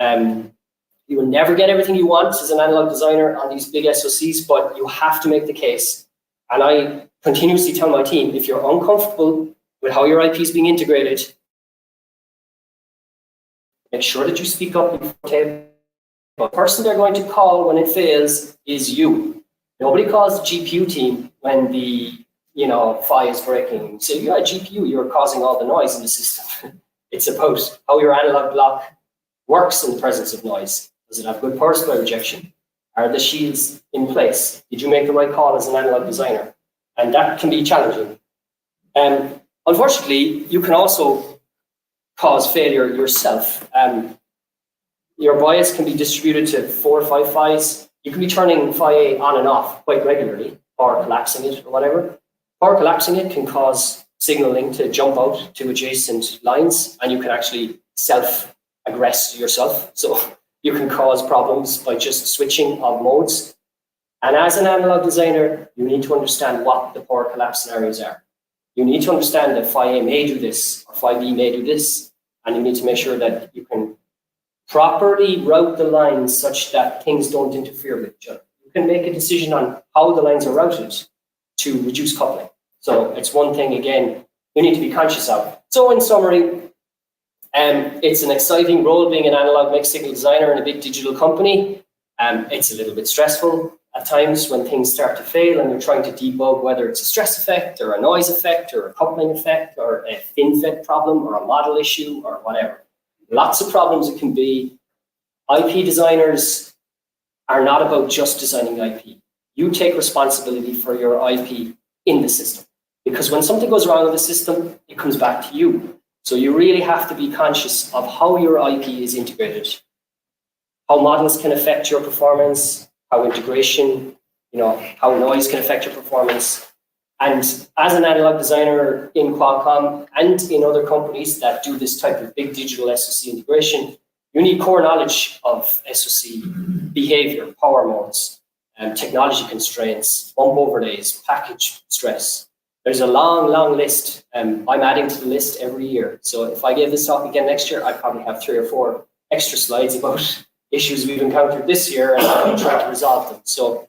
You will never get everything you want as an analog designer on these big SoCs, but you have to make the case. And I continuously tell my team, if you're uncomfortable with how your IP is being integrated, make sure that you speak up before the table. The person they're going to call when it fails is you. Nobody calls the GPU team when the PHY is breaking. You say, yeah, GPU, you're causing all the noise in the system. It's about how your analog block works in the presence of noise. Does it have good power supply rejection? Are the shields in place? Did you make the right call as an analog designer? And that can be challenging. Unfortunately, you can also cause failure yourself. Your bias can be distributed to 4 or 5 PHYs. You can be turning PHY A on and off quite regularly, or collapsing it or whatever. Or collapsing it can cause signaling to jump out to adjacent lines, and you can actually self-aggress yourself. So you can cause problems by just switching of modes. And as an analog designer, you need to understand what the power collapse scenarios are. You need to understand that PHY A may do this, or PHY B may do this, and you need to make sure that you can properly route the lines such that things don't interfere with each other. You can make a decision on how the lines are routed to reduce coupling. So it's one thing, again, you need to be conscious of. So in summary, it's an exciting role being an analog mixed signal designer in a big digital company. It's a little bit stressful at times when things start to fail and you're trying to debug whether it's a stress effect or a noise effect or a coupling effect or a FinFET problem or a model issue or whatever. Lots of problems it can be. IP designers are not about just designing IP. You take responsibility for your IP in the system, because when something goes wrong in the system, it comes back to you. So you really have to be conscious of how your IP is integrated, how models can affect your performance, how integration, how noise can affect your performance. And as an analog designer in Qualcomm and in other companies that do this type of big digital SoC integration, you need core knowledge of SoC behavior, power modes, technology constraints, bump overlays, package stress. There's a long, long list. I'm adding to the list every year. So if I gave this talk again next year, I'd probably have 3 or 4 extra slides about issues we've encountered this year and how we try to resolve them. So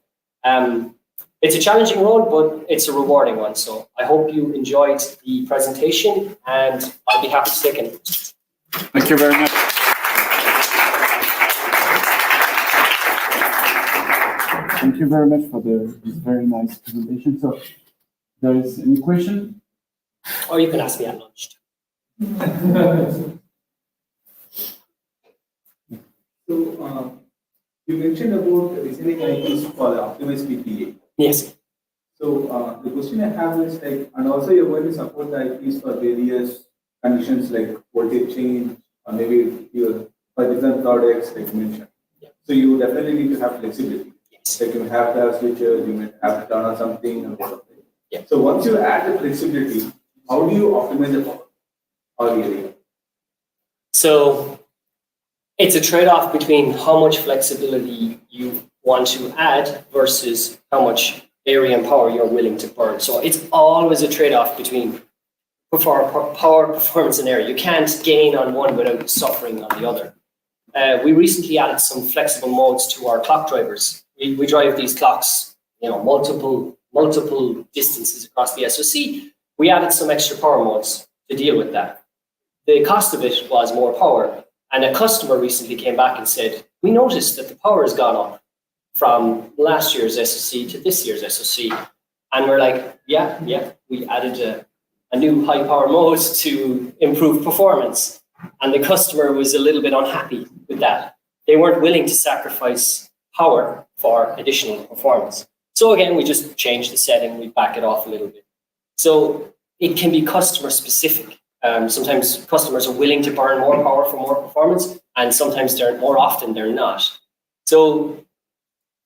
it's a challenging road, but it's a rewarding one. So I hope you enjoyed the presentation, and I'll be happy to take any questions. Thank you very much. Thank you very much for this very nice presentation. So, there is any question? Or you can ask me at lunch. So, you mentioned about designing IPs for the optimized PPA. Yes. So, the question I have is and also you're going to support the IPs for various conditions like voltage change, or maybe for different products like you mentioned. Yeah. So, you definitely need to have flexibility. Yes. Like you have to have switches, you might have to turn on something and something. Yeah. So, once you add the flexibility, how do you optimize the power or the area? So it's a trade-off between how much flexibility you want to add versus how much area and power you're willing to burn. So it's always a trade-off between power, performance, and area. You can't gain on one without suffering on the other. We recently added some flexible modes to our clock drivers. We drive these clocks, multiple distances across the SoC. We added some extra power modes to deal with that. The cost of it was more power, And a customer recently came back and said, we noticed that the power has gone up from last year's SoC to this year's SoC. And we're like, yeah, we added a new high power mode to improve performance. And the customer was a little bit unhappy with that. They weren't willing to sacrifice power for additional performance. So again, we just change the setting, we back it off a little bit. So it can be customer specific. Sometimes customers are willing to burn more power for more performance, and sometimes more often they're not. So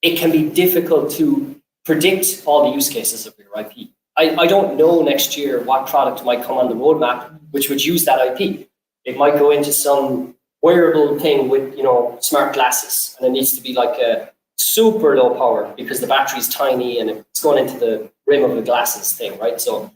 it can be difficult to predict all the use cases of your IP. I don't know next year what product might come on the roadmap which would use that IP. It might go into some wearable thing with, smart glasses, and it needs to be like a super low power because the battery is tiny and it's going into the rim of the glasses thing, right? So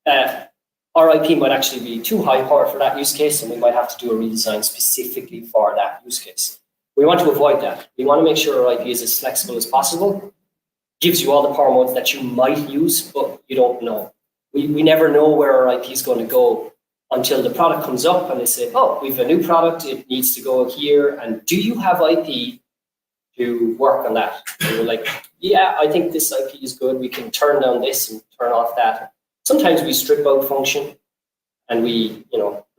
our IP might actually be too high power for that use case, and we might have to do a redesign specifically for that use case. We want to avoid that. We want to make sure our IP is as flexible as possible. Gives you all the power modes that you might use, but you don't know. We never know where our IP is going to go until the product comes up and they say, oh, we have a new product, it needs to go here, and do you have IP to work on that? And we're like, yeah, I think this IP is good. We can turn down this and turn off that. Sometimes we strip out function and we,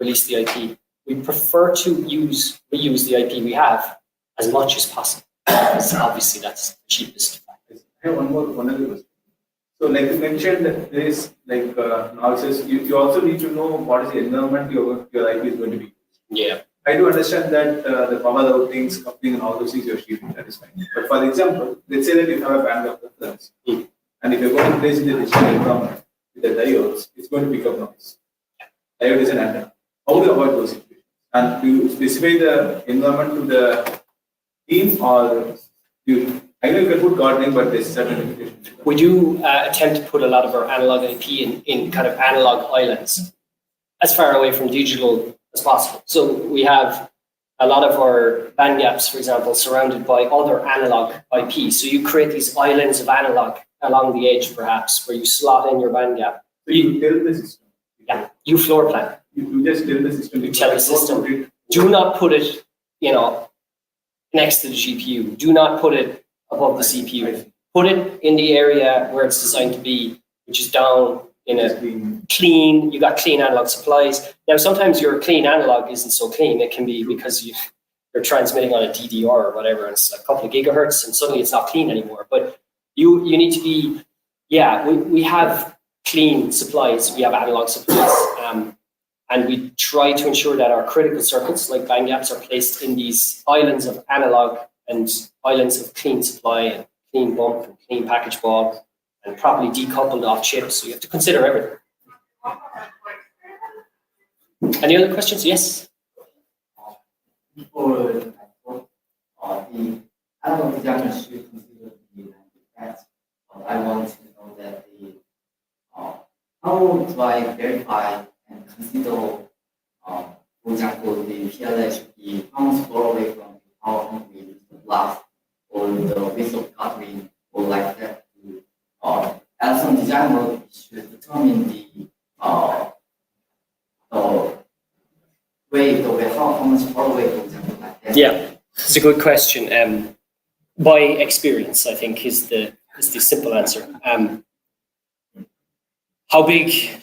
release the IP. We prefer to reuse the IP we have as much as possible, because obviously that's the cheapest. I have one other question. So like you mentioned that there is analysis, you also need to know what is the environment your IP is going to be. Yeah. I do understand that the power routings, coupling and all those things you're shipping, that is fine. But for example, let's say that you have a band of reference, and if you're going to place in the digital environment with the diodes, it's going to pick up noise. Diode is an antenna. How do you avoid those situations? And do you specify the environment to the team, or I know you can put gardening, but there's certain limitations. We do attempt to put a lot of our analog IP in kind of analog islands, as far away from digital as possible. So we have a lot of our band gaps, for example, surrounded by other analog IP. So you create these islands of analog along the edge, perhaps, where you slot in your band gap. So you tell the system. Yeah, you floor plan. You just tell the system. You tell the system, do not put it, next to the GPU. Do not put it above the CPU. Put it in the area where it's designed to be, which is down in a clean, you got clean analog supplies. Now, sometimes your clean analog isn't so clean. It can be because you're transmitting on a DDR or whatever, and it's a couple of gigahertz, and suddenly it's not clean anymore. But you need to be, we have clean supplies. We have analog supplies. And we try to ensure that our critical circuits, like band gaps, are placed in these islands of analog and islands of clean supply and clean bump and clean package ball, and properly decoupled off chips. So you have to consider everything. Any other questions? Yes? For the analog designer should consider the effects. I want to know that how do I verify and consider, for example, the PLA should be how much far away from the power hungry the blast or the width of cutting or like that. As some designer should determine the way, how much far away, for example, like that. Yeah, it's a good question. By experience, I think is the simple answer. How big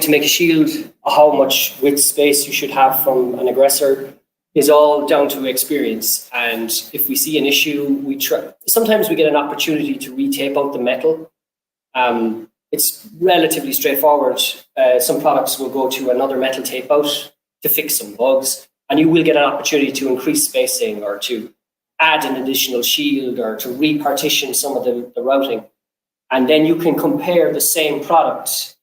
to make a shield, how much width space you should have from an aggressor is all down to experience. And if we see an issue, sometimes we get an opportunity to retape out the metal. It's relatively straightforward. Some products will go to another metal tape out to fix some bugs, and you will get an opportunity to increase spacing or to add an additional shield or to repartition some of the routing. And then you can compare the same product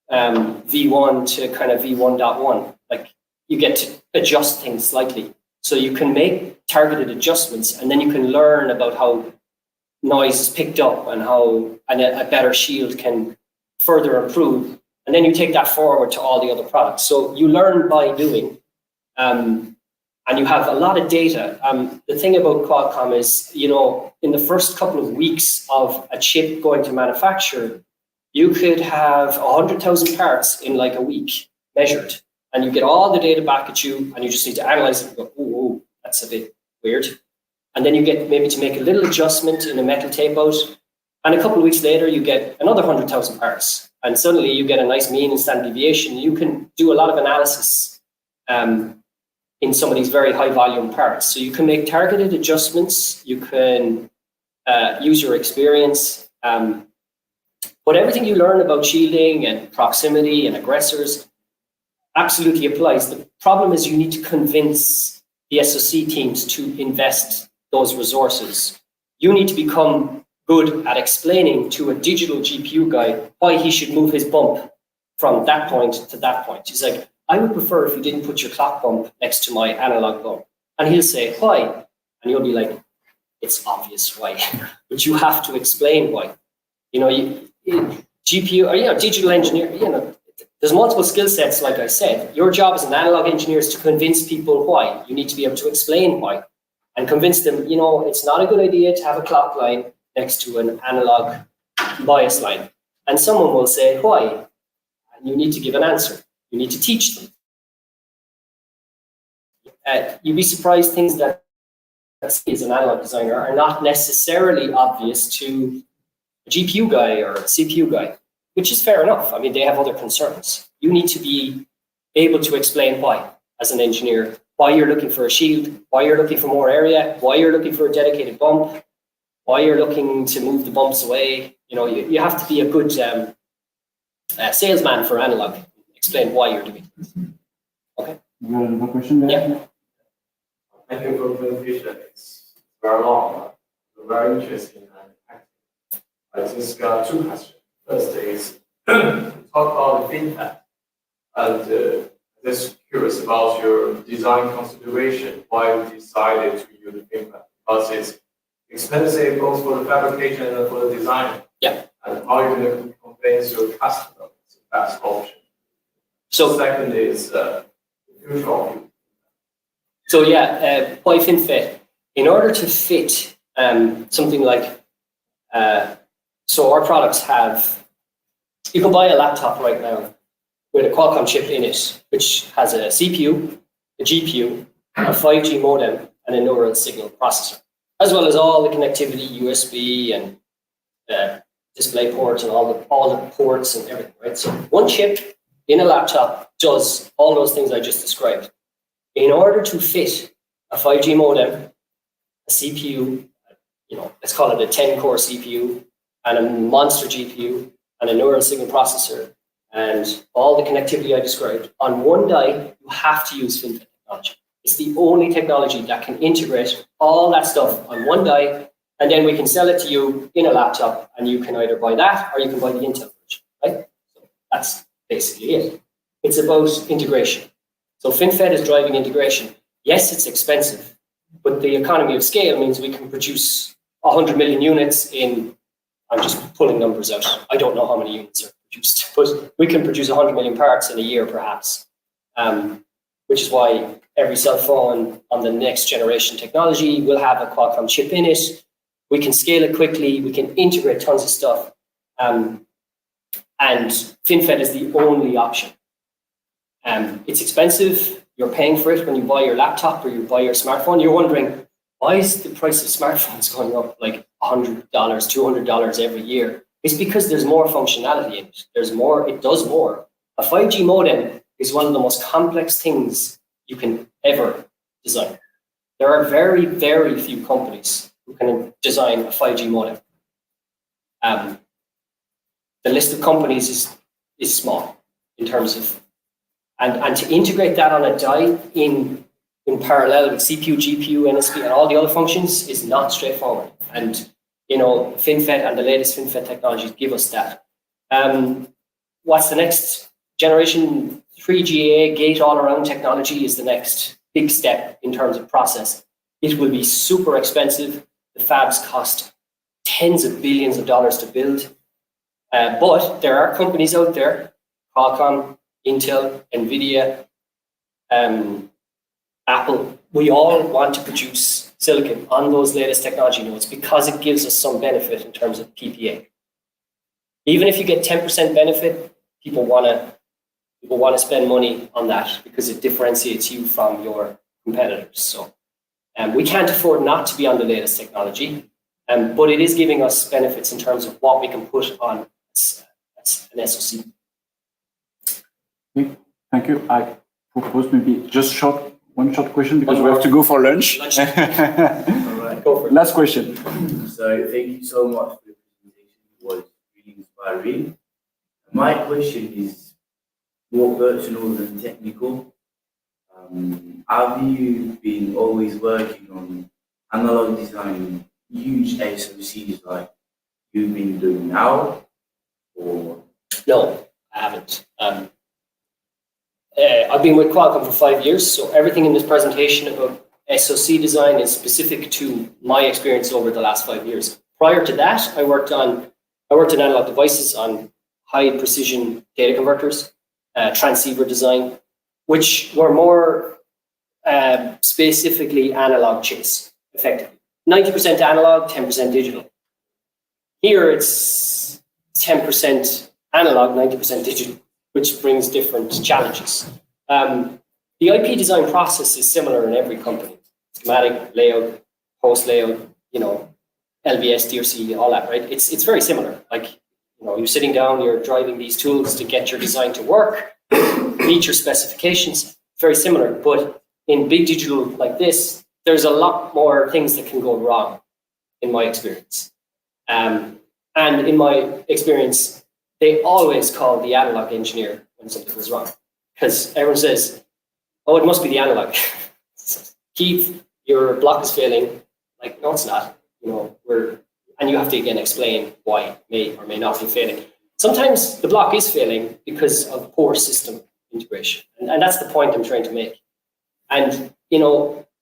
V1 to kind of V1.1. Like you get to adjust things slightly. So you can make targeted adjustments, and then you can learn about how noise is picked up and how a better shield can further improve. And then you take that forward to all the other products. So you learn by doing, and you have a lot of data. The thing about Qualcomm is, in the first couple of weeks of a chip going to manufacture, you could have 100,000 parts in like a week measured. and you get all the data back at you, and you just need to analyze it and go, oh, that's a bit weird. And then you get maybe to make a little adjustment in a metal tape out, and a couple of weeks later, you get another 100,000 parts, and suddenly you get a nice mean and standard deviation. You can do a lot of analysis in some of these very high volume parts. So you can make targeted adjustments. You can use your experience. But everything you learn about shielding and proximity and aggressors absolutely applies. The problem is you need to convince the SoC teams to invest those resources. You need to become good at explaining to a digital GPU guy why he should move his bump from that point to that point. He's like, I would prefer if you didn't put your clock bump next to my analog bump. And he'll say, why? And you'll be like, it's obvious why, but you have to explain why. You know, GPU, or, you know, digital engineer, you know, there's multiple skill sets, like I said. Your job as an analog engineer is to convince people why. You need to be able to explain why and convince them, you know, it's not a good idea to have a clock line next to an analog bias line. And someone will say, why? And you need to give an answer. You need to teach them. You'd be surprised things that as an analog designer are not necessarily obvious to a GPU guy or a CPU guy, which is fair enough. I mean, they have other concerns. You need to be able to explain why, as an engineer, why you're looking for a shield, why you're looking for more area, why you're looking for a dedicated bump, why you're looking to move the bumps away. You know, you have to be a good salesman for analog. Explain why you're doing it. Okay. You have another question there? Yeah. Thank you for the presentation. It's very long, but very interesting and active. I just got two questions. First is talk about the fintech, and just curious about your design consideration. Why you decided to use the fintech? Because it's expensive both for the fabrication and for the design. Yeah. And how are you going to convince your customer it's the best option? So second is the future of you. So yeah, why FinFET? In order to fit something like, so our products have, you can buy a laptop right now with a Qualcomm chip in it, which has a CPU, a GPU, a 5G modem, and a neural signal processor, as well as all the connectivity, USB and display ports and all the ports and everything, right? So one chip in a laptop does all those things I just described. In order to fit a 5G modem, a CPU, you know, let's call it a 10-core CPU, and a monster GPU, and a neural signal processor, and all the connectivity I described, on one die, you have to use FinFET technology. It's the only technology that can integrate all that stuff on one die, and then we can sell it to you in a laptop, and you can either buy that or you can buy the Intel version, right? So that's basically it. It's about integration. So FinFET is driving integration. Yes, it's expensive, but the economy of scale means we can produce 100 million units in, I'm just pulling numbers out. I don't know how many units are produced, but we can produce 100 million parts in a year, perhaps, which is why every cell phone on the next generation technology will have a Qualcomm chip in it. We can scale it quickly. We can integrate tons of stuff. And FinFET is the only option. It's expensive. You're paying for it when you buy your laptop or you buy your smartphone. You're wondering, why is the price of smartphones going up like $100, $200 every year? It's because there's more functionality in it. There's more, it does more. A 5G modem is one of the most complex things you can ever design. There are very, very few companies who can design a 5G modem. The list of companies is small in terms of, and to integrate that on a die in parallel with CPU, GPU, NSP, and all the other functions is not straightforward. And, you know, FinFET and the latest FinFET technologies give us that. What's the next generation? 3GA gate-all-around technology is the next big step in terms of process. It will be super expensive. The fabs cost tens of billions of dollars to build. But there are companies out there, Qualcomm, Intel, NVIDIA, Apple. We all want to produce silicon on those latest technology nodes because it gives us some benefit in terms of PPA. Even if you get 10% benefit, people want to People want to spend money on that because it differentiates you from your competitors. So we can't afford not to be on the latest technology, but it is giving us benefits in terms of what we can put on an SoC. Okay, thank you. I propose maybe just one short question because we have to go for lunch. All right, go for it. Last question. So thank you so much for the presentation. It was really inspiring. My question is more personal than technical. Have you been always working on analog design, huge SoCs like you've been doing now? Or No, I haven't. I've been with Qualcomm for 5 years, so everything in this presentation about SoC design is specific to my experience over the last 5 years. Prior to that, I worked in analog devices on high precision data converters, transceiver design, which were more specifically analog chips, effectively. 90% analog, 10% digital. Here it's 10% analog, 90% digital, which brings different challenges. The IP design process is similar in every company. Schematic, layout, post layout, LVS, DRC, all that, right? It's very similar. Like, you're sitting down, you're driving these tools to get your design to work, meet your specifications, very similar. But in big digital like this, there's a lot more things that can go wrong, in my experience. And in my experience, they always call the analog engineer when something goes wrong. Because everyone says, oh, it must be the analog. Keith, your block is failing. Like, no, it's not. And you have to again explain why it may or may not be failing. Sometimes the block is failing because of poor system integration. And that's the point I'm trying to make. And,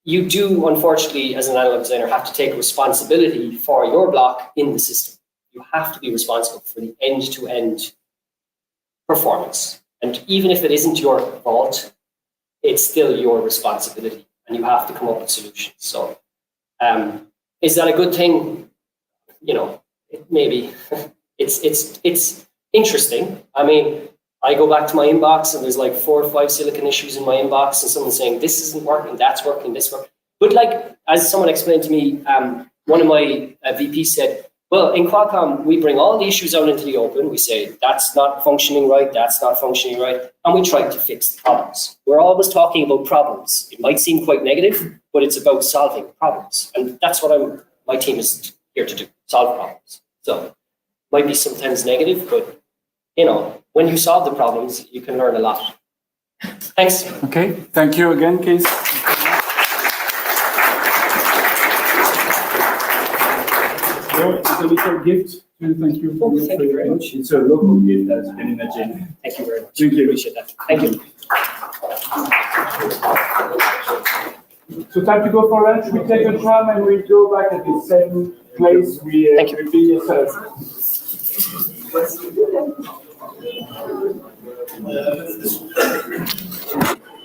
you do, unfortunately, as an analog designer, have to take responsibility for your block in the system. You have to be responsible for the end-to-end performance. And even if it isn't your fault, it's still your responsibility, and you have to come up with solutions. So, is that a good thing? Maybe. It's interesting. I mean, I go back to my inbox and there's like 4 or 5 silicon issues in my inbox, and someone's saying this isn't working, that's working, this working. But like, as someone explained to me, one of my VPs said, well, in Qualcomm, we bring all the issues out into the open. We say, that's not functioning right, that's not functioning right. And we try to fix the problems. We're always talking about problems. It might seem quite negative, but it's about solving problems. And that's what my team is here to do, solve problems. So, might be sometimes negative, but when you solve the problems, you can learn a lot. Thanks. Okay, thank you again, Keith. It's a little gift to thank you for Thank you very much. It's a local gift, as you can imagine. Thank you very much. Thank you. Appreciate that. Thank you. So time to go for lunch. We take a tram and we go back at the same place we Thank you. be yesterday.